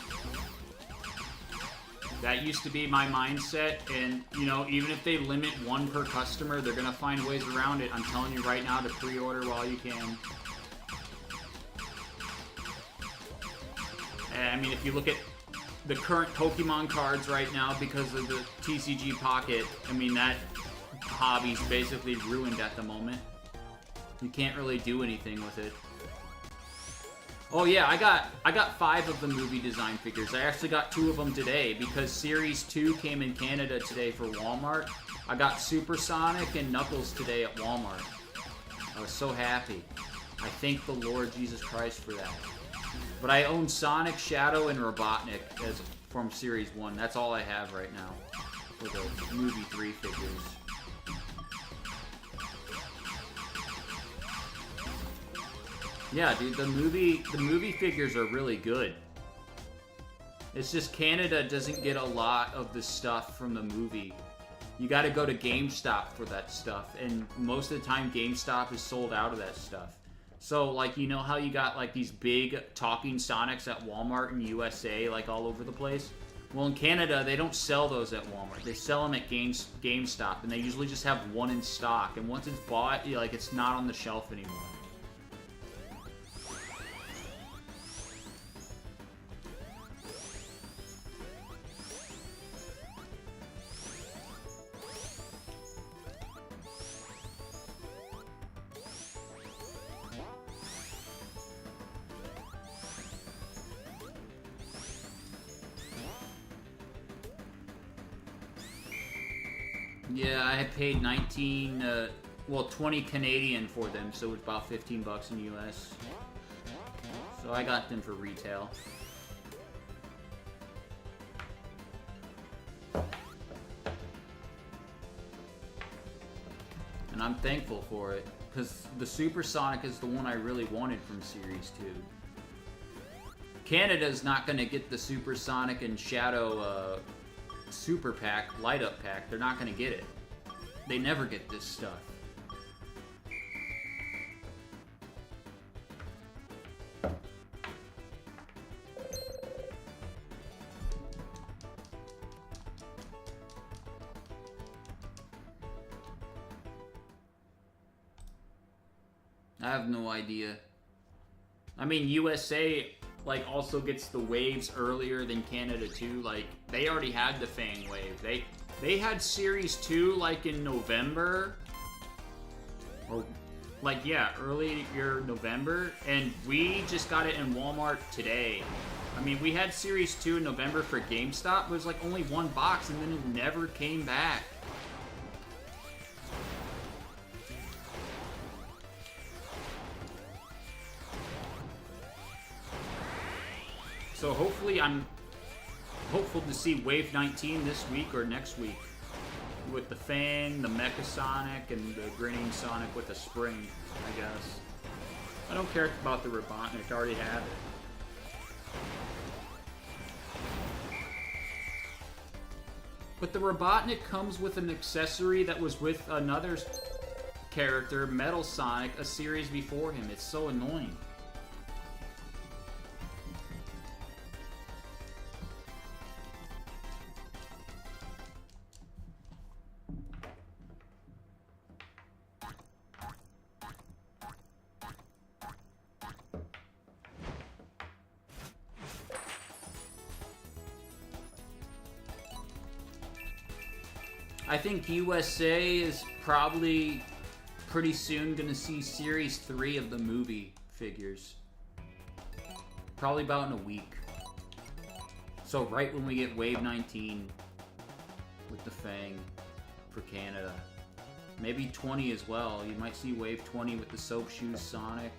Speaker 1: That used to be my mindset, and, you know, even if they limit one per customer, they're gonna find ways around it. I'm telling you right now to pre-order while you can. And, I mean, if you look at the current Pokemon cards right now because of the TCG Pocket, I mean, that hobby's basically ruined at the moment. You can't really do anything with it. Oh yeah, I got 5 of the movie design figures. I actually got 2 of them today because Series 2 came in Canada today for Walmart. I got Super Sonic and Knuckles today at Walmart. I was so happy. I thank the Lord Jesus Christ for that. But I own Sonic, Shadow, and Robotnik as from Series 1. That's all I have right now for the movie 3 figures. Yeah, dude, the movie figures are really good. It's just Canada doesn't get a lot of the stuff from the movie. You gotta go to GameStop for that stuff, and most of the time GameStop is sold out of that stuff. So, like, you know how you got, like, these big talking Sonics at Walmart in USA, like, all over the place? Well, in Canada, they don't sell those at Walmart. They sell them at GameStop, and they usually just have one in stock. And once it's bought, like, it's not on the shelf anymore. Yeah, I had paid 20 Canadian for them, so it's about 15 bucks in US. So I got them for retail. And I'm thankful for it, because the Super Sonic is the one I really wanted from Series 2. Canada's not going to get the Super Sonic and Shadow Super Pack, Light Up Pack. They're not going to get it. They never get this stuff. I have no idea. I mean, USA, like, also gets the waves earlier than Canada too. Like, they already had the Fang wave. They had Series 2 like in November. Or like, yeah, earlier November. And we just got it in Walmart today. I mean, we had Series 2 in November for GameStop. It was like only one box and then it never came back. So hopefully I'm hopeful to see Wave 19 this week or next week. With the Fang, the Mecha Sonic, and the Grinning Sonic with a spring, I guess. I don't care about the Robotnik, I already have it. But the Robotnik comes with an accessory that was with another character, Metal Sonic, a series before him. It's so annoying. I think USA is probably pretty soon going to see Series 3 of the movie figures. Probably about in a week. So right when we get Wave 19 with the Fang for Canada. Maybe 20 as well. You might see Wave 20 with the Soap Shoes Sonic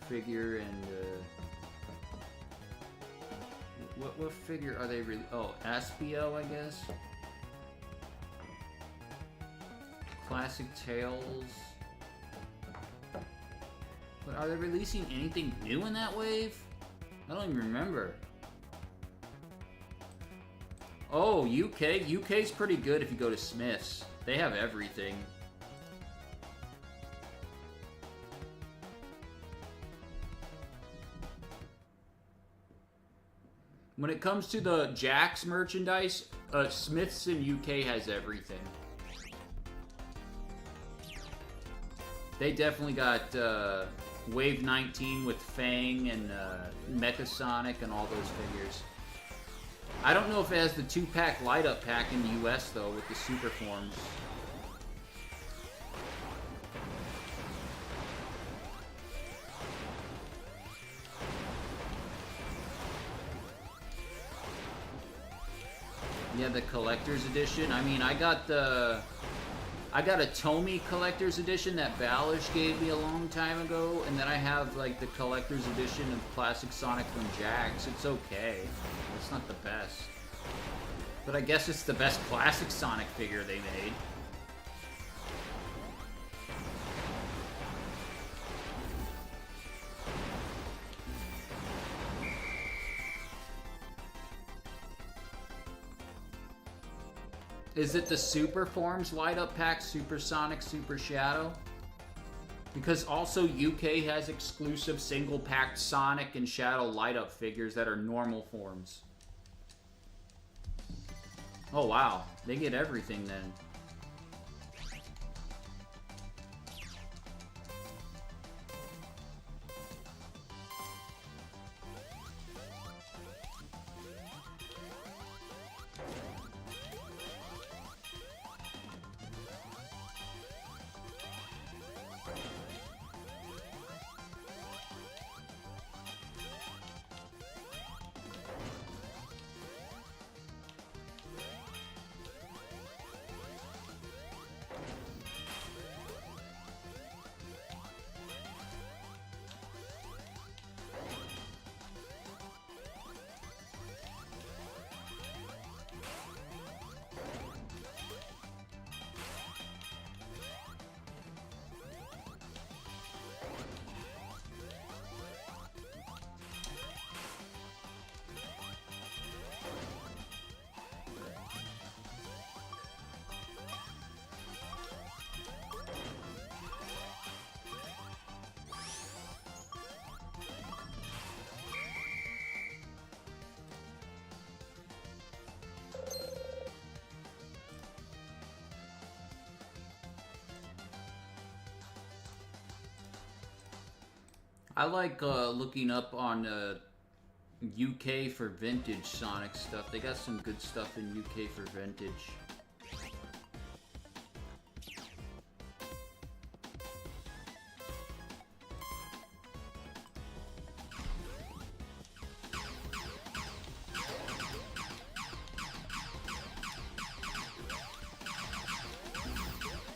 Speaker 1: figure and... What figure are they really... Oh, Aspio, I guess? Classic Tales. But are they releasing anything new in that wave? I don't even remember. Oh, UK. UK's pretty good if you go to Smith's. They have everything. When it comes to the Jax merchandise, Smith's in UK has everything. They definitely got Wave 19 with Fang and Mecha Sonic and all those figures. I don't know if it has the 2-pack light-up pack in the US, though, with the Super Forms. Yeah, the collector's edition. I mean, I got a Tomy collector's edition that Balish gave me a long time ago, and then I have like the collector's edition of Classic Sonic from Jax. It's okay. It's not the best. But I guess it's the best Classic Sonic figure they made. Is it the Super Forms light-up pack, Super Sonic, Super Shadow? Because also UK has exclusive single-packed Sonic and Shadow light-up figures that are normal forms. Oh wow, they get everything then. I like looking up on UK for vintage Sonic stuff. They got some good stuff in UK for vintage.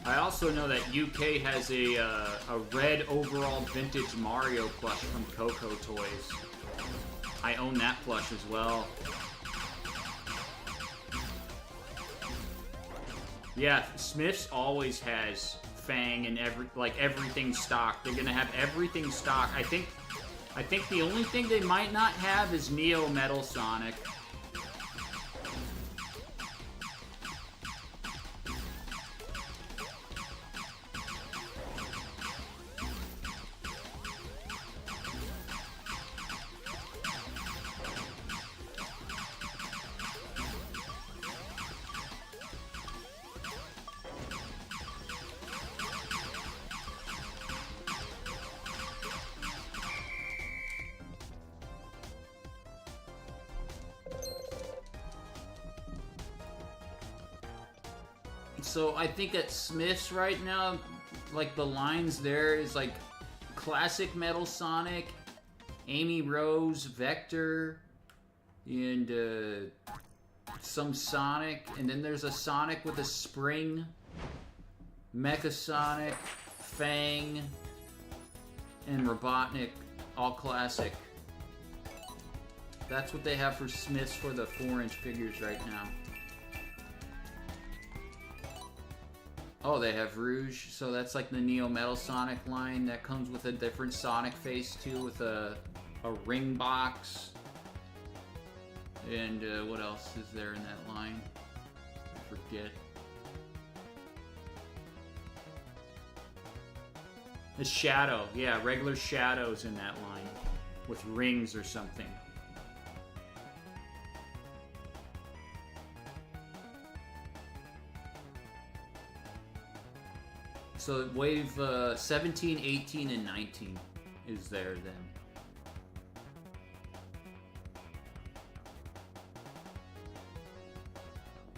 Speaker 1: I also know that UK has a red overall vintage Mario plush from Coco Toys. I own that plush as well. Yeah, Smith's always has Fang and everything stocked. They're gonna have everything stocked. I think the only thing they might not have is Neo Metal Sonic. So I think at Smith's right now, like the lines there is like classic Metal Sonic, Amy Rose, Vector, and some Sonic, and then there's a Sonic with a spring, Mecha Sonic, Fang, and Robotnik, all classic. That's what they have for Smith's for the 4-inch figures right now. Oh, they have Rouge, so that's like the Neo Metal Sonic line. That comes with a different Sonic face too, with a ring box. And what else is there in that line? I forget. It's Shadow, yeah, regular Shadows in that line. With rings or something. So wave 17, 18, and 19 is there then.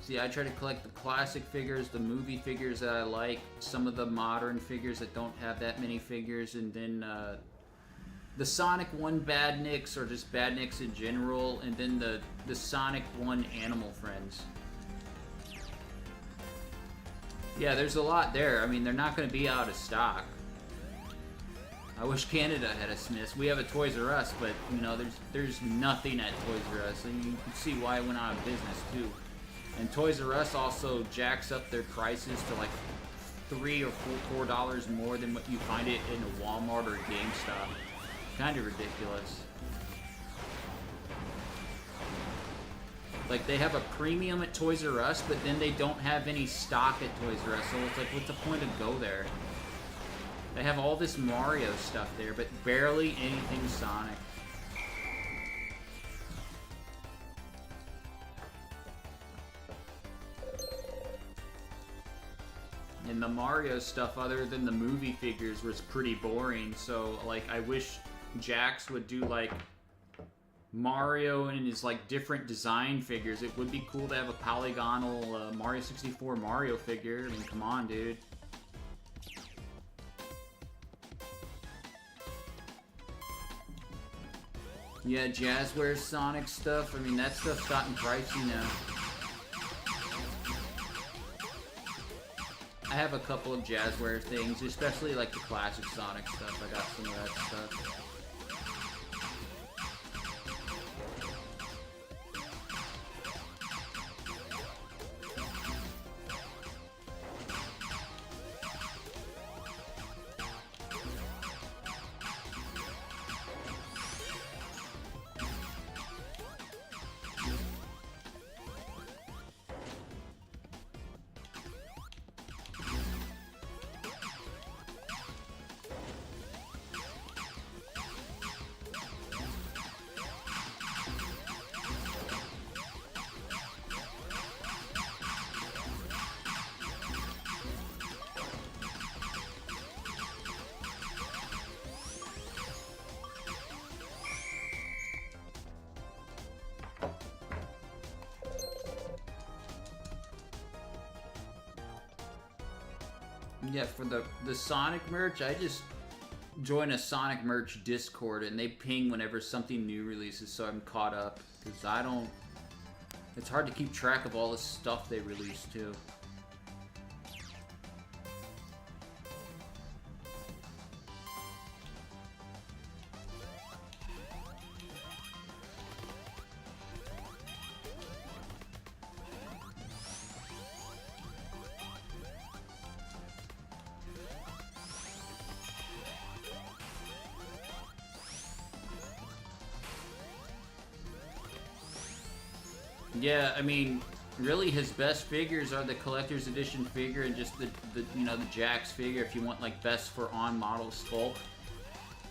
Speaker 1: See, I try to collect the classic figures, the movie figures that I like, some of the modern figures that don't have that many figures, and then the Sonic 1 Badniks, or just Badniks in general, and then the Sonic 1 Animal Friends. Yeah, there's a lot there. I mean, they're not going to be out of stock. I wish Canada had a Smith's. We have a Toys R Us, but, you know, there's nothing at Toys R Us. And you can see why it went out of business, too. And Toys R Us also jacks up their prices to, like, $3 or $4 more than what you find it in a Walmart or GameStop. Kind of ridiculous. Like, they have a premium at Toys R Us, but then they don't have any stock at Toys R Us, so it's like, what's the point to go there? They have all this Mario stuff there, but barely anything Sonic. And the Mario stuff, other than the movie figures, was pretty boring, so, like, I wish Jax would do, like, Mario and his like different design figures. It would be cool to have a polygonal Mario 64 Mario figure. I mean, come on, dude. Yeah, Jazzware Sonic stuff. I mean, that stuff's gotten pricey now. I have a couple of Jazzware things, especially like the classic Sonic stuff. I got some of that stuff. Yeah, for the Sonic merch, I just join a Sonic merch Discord and they ping whenever something new releases, so I'm caught up. Because I don't... It's hard to keep track of all the stuff they release, too. Yeah, I mean, really his best figures are the collector's edition figure and just the you know, the Jax figure if you want like best for on model sculpt.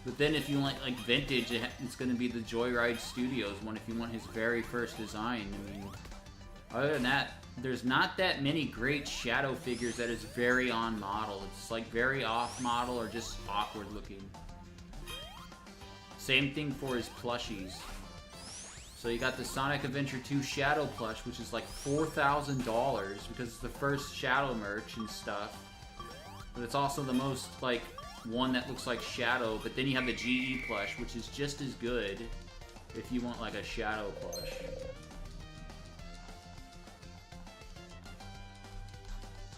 Speaker 1: But then if you want like vintage, it's going to be the Joyride Studios one if you want his very first design. I mean, other than that, there's not that many great Shadow figures that is very on model. It's like very off model or just awkward looking. Same thing for his plushies. So you got the Sonic Adventure 2 Shadow plush, which is like $4,000 because it's the first Shadow merch and stuff. But it's also the most, like, one that looks like Shadow. But then you have the GE plush, which is just as good if you want, like, a Shadow plush.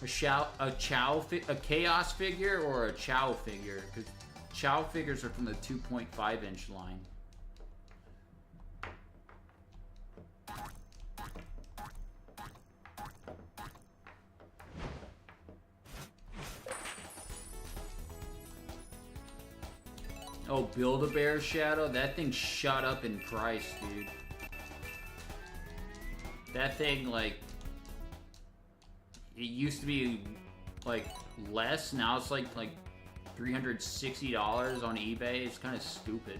Speaker 1: A Chaos figure or a Chow figure? Because Chow figures are from the 2.5-inch line. Oh, Build-A-Bear Shadow? That thing shot up in price, dude. That thing, like... It used to be, like, less. Now it's, like $360 on eBay. It's kind of stupid.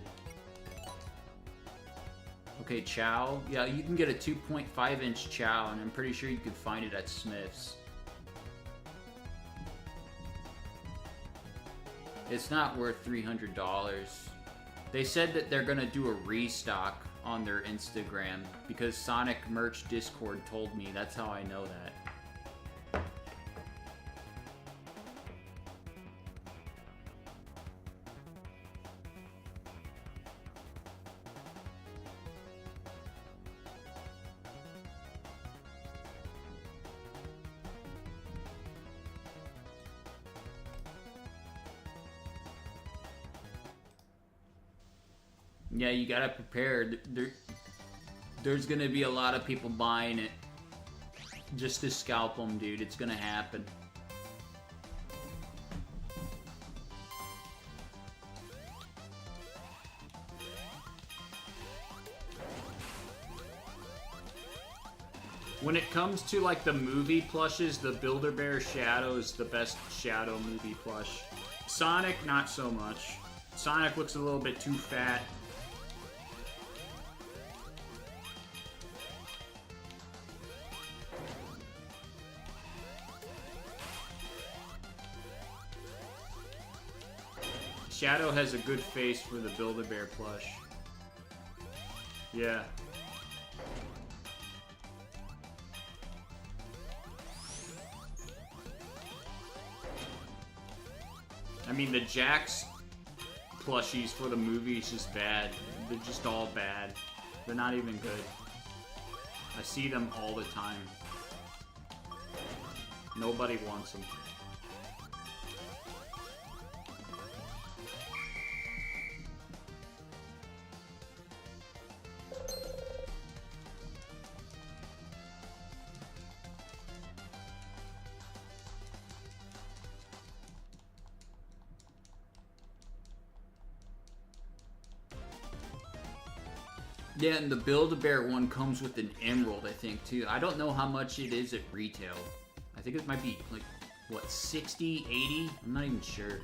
Speaker 1: Okay, Chow. Yeah, you can get a 2.5-inch Chow, and I'm pretty sure you could find it at Smith's. It's not worth $300. They said that they're gonna do a restock on their Instagram because Sonic Merch Discord told me. That's how I know that. Yeah, you gotta prepare. There's gonna be a lot of people buying it just to scalp them, dude. It's gonna happen. When it comes to like the movie plushes, the Build-A-Bear Shadow is the best Shadow movie plush. Sonic, not so much. Sonic looks a little bit too fat. Shadow has a good face for the Build-A-Bear plush. Yeah. I mean, the Jax plushies for the movie is just bad. They're just all bad. They're not even good. I see them all the time. Nobody wants them. Yeah, and the Build-A-Bear one comes with an emerald, I think, too. I don't know how much it is at retail. I think it might be, like, what, 60, 80? I'm not even sure.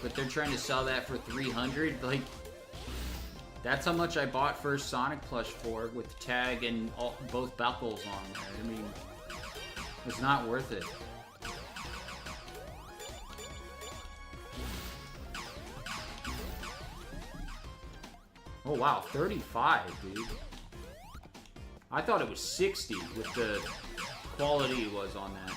Speaker 1: But they're trying to sell that for 300, like... That's how much I bought first Sonic plush for, with tag and both buckles on there. I mean, it's not worth it. Oh wow, 35, dude. I thought it was 60 with the quality it was on that.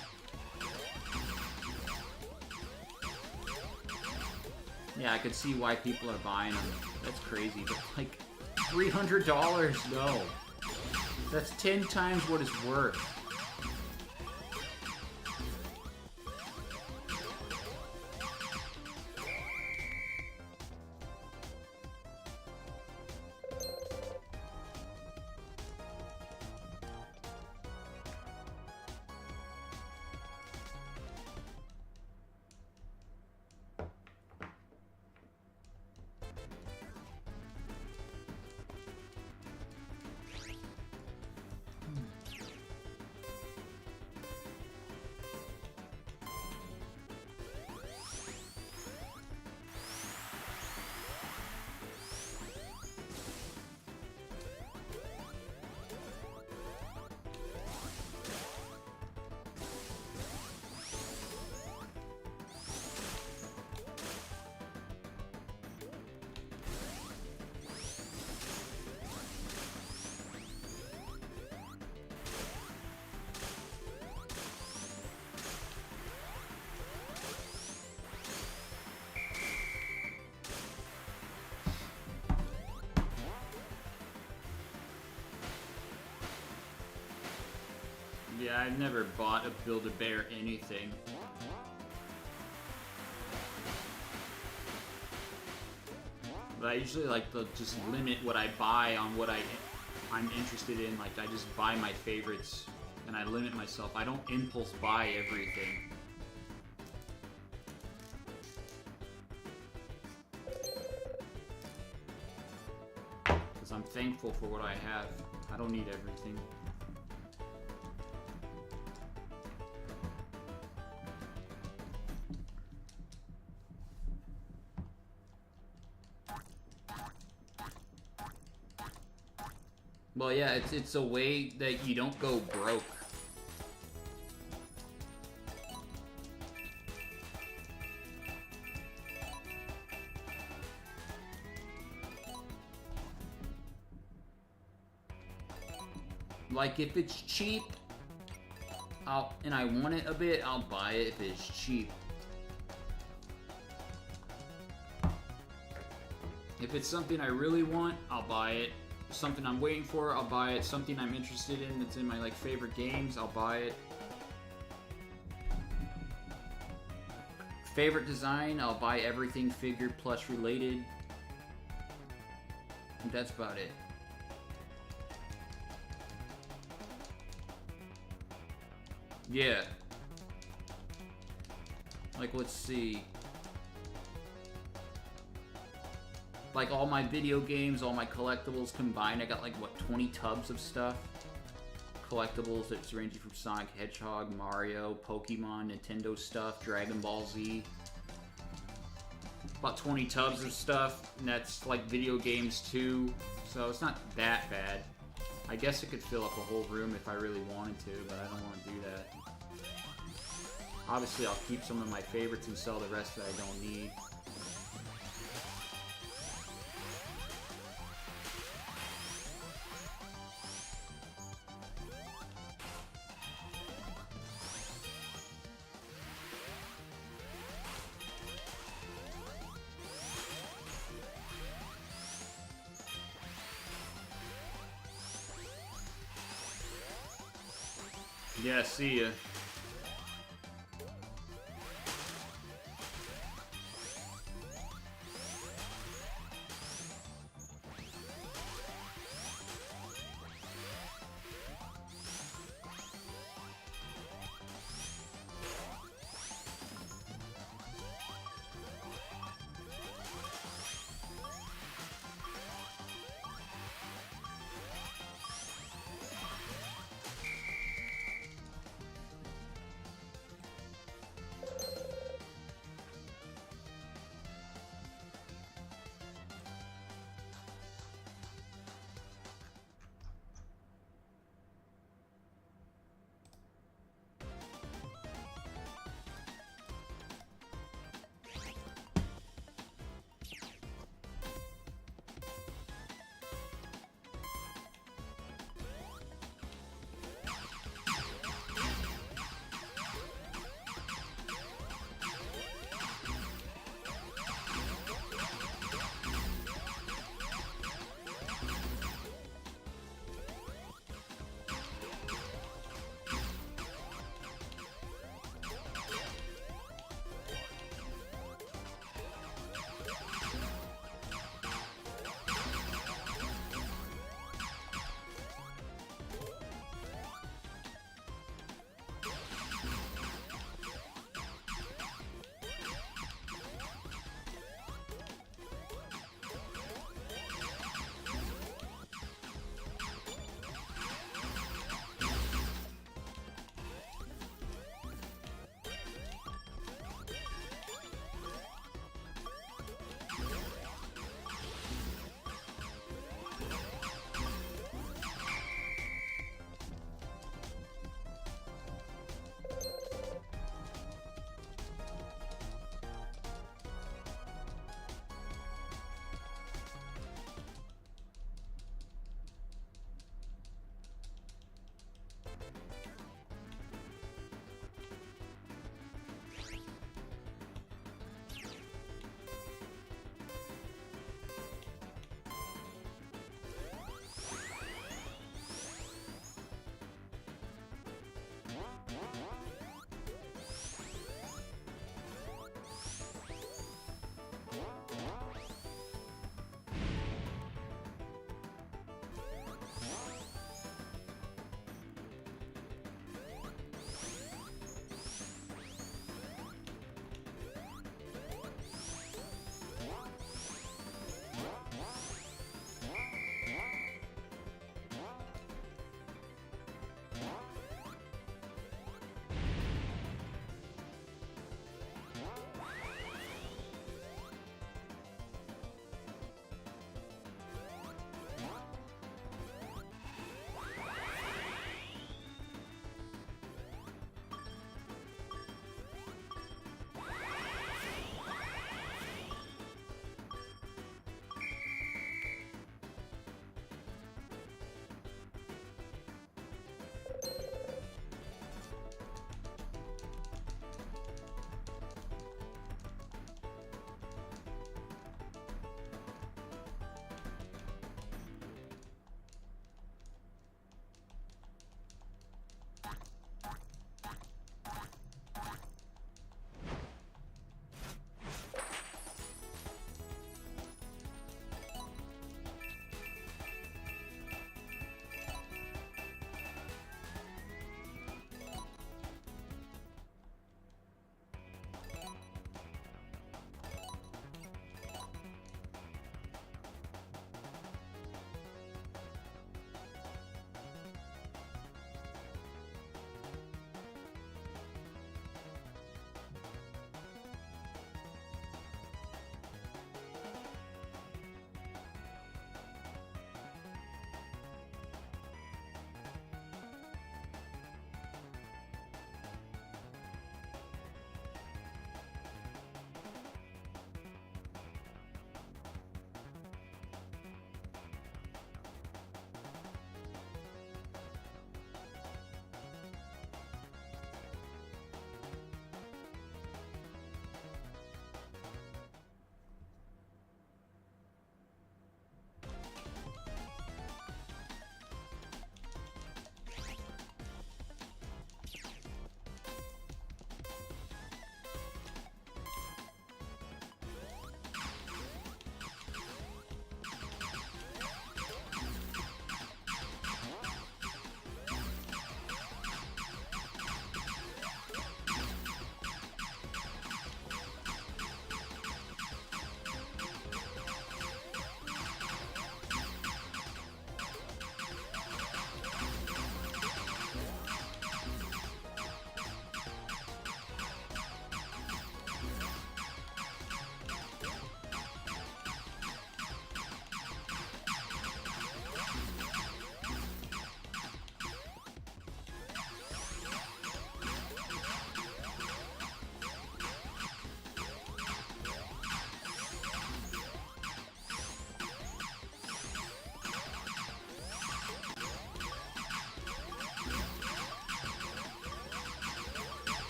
Speaker 1: Yeah, I could see why people are buying them. That's crazy, but like $300, no. That's 10 times what it's worth. Yeah, I've never bought a Build-A-Bear anything. But I usually like to just limit what I buy on what I'm interested in. Like, I just buy my favorites and I limit myself. I don't impulse buy everything. Because I'm thankful for what I have. I don't need everything. Well, yeah, it's a way that you don't go broke. Like, if it's cheap, and I want it a bit, I'll buy it if it's cheap. If it's something I really want, I'll buy it. Something I'm waiting for, I'll buy it. Something I'm interested in that's in my like favorite games, I'll buy it. Favorite design, I'll buy everything figure plush related. And that's about it. Yeah. Like, let's see. Like, all my video games, all my collectibles combined, I got like, what, 20 tubs of stuff? Collectibles that's ranging from Sonic Hedgehog, Mario, Pokemon, Nintendo stuff, Dragon Ball Z. About 20 tubs of stuff, and that's like video games too, so it's not that bad. I guess it could fill up a whole room if I really wanted to, but I don't want to do that. Obviously, I'll keep some of my favorites and sell the rest that I don't need. Yeah, see ya.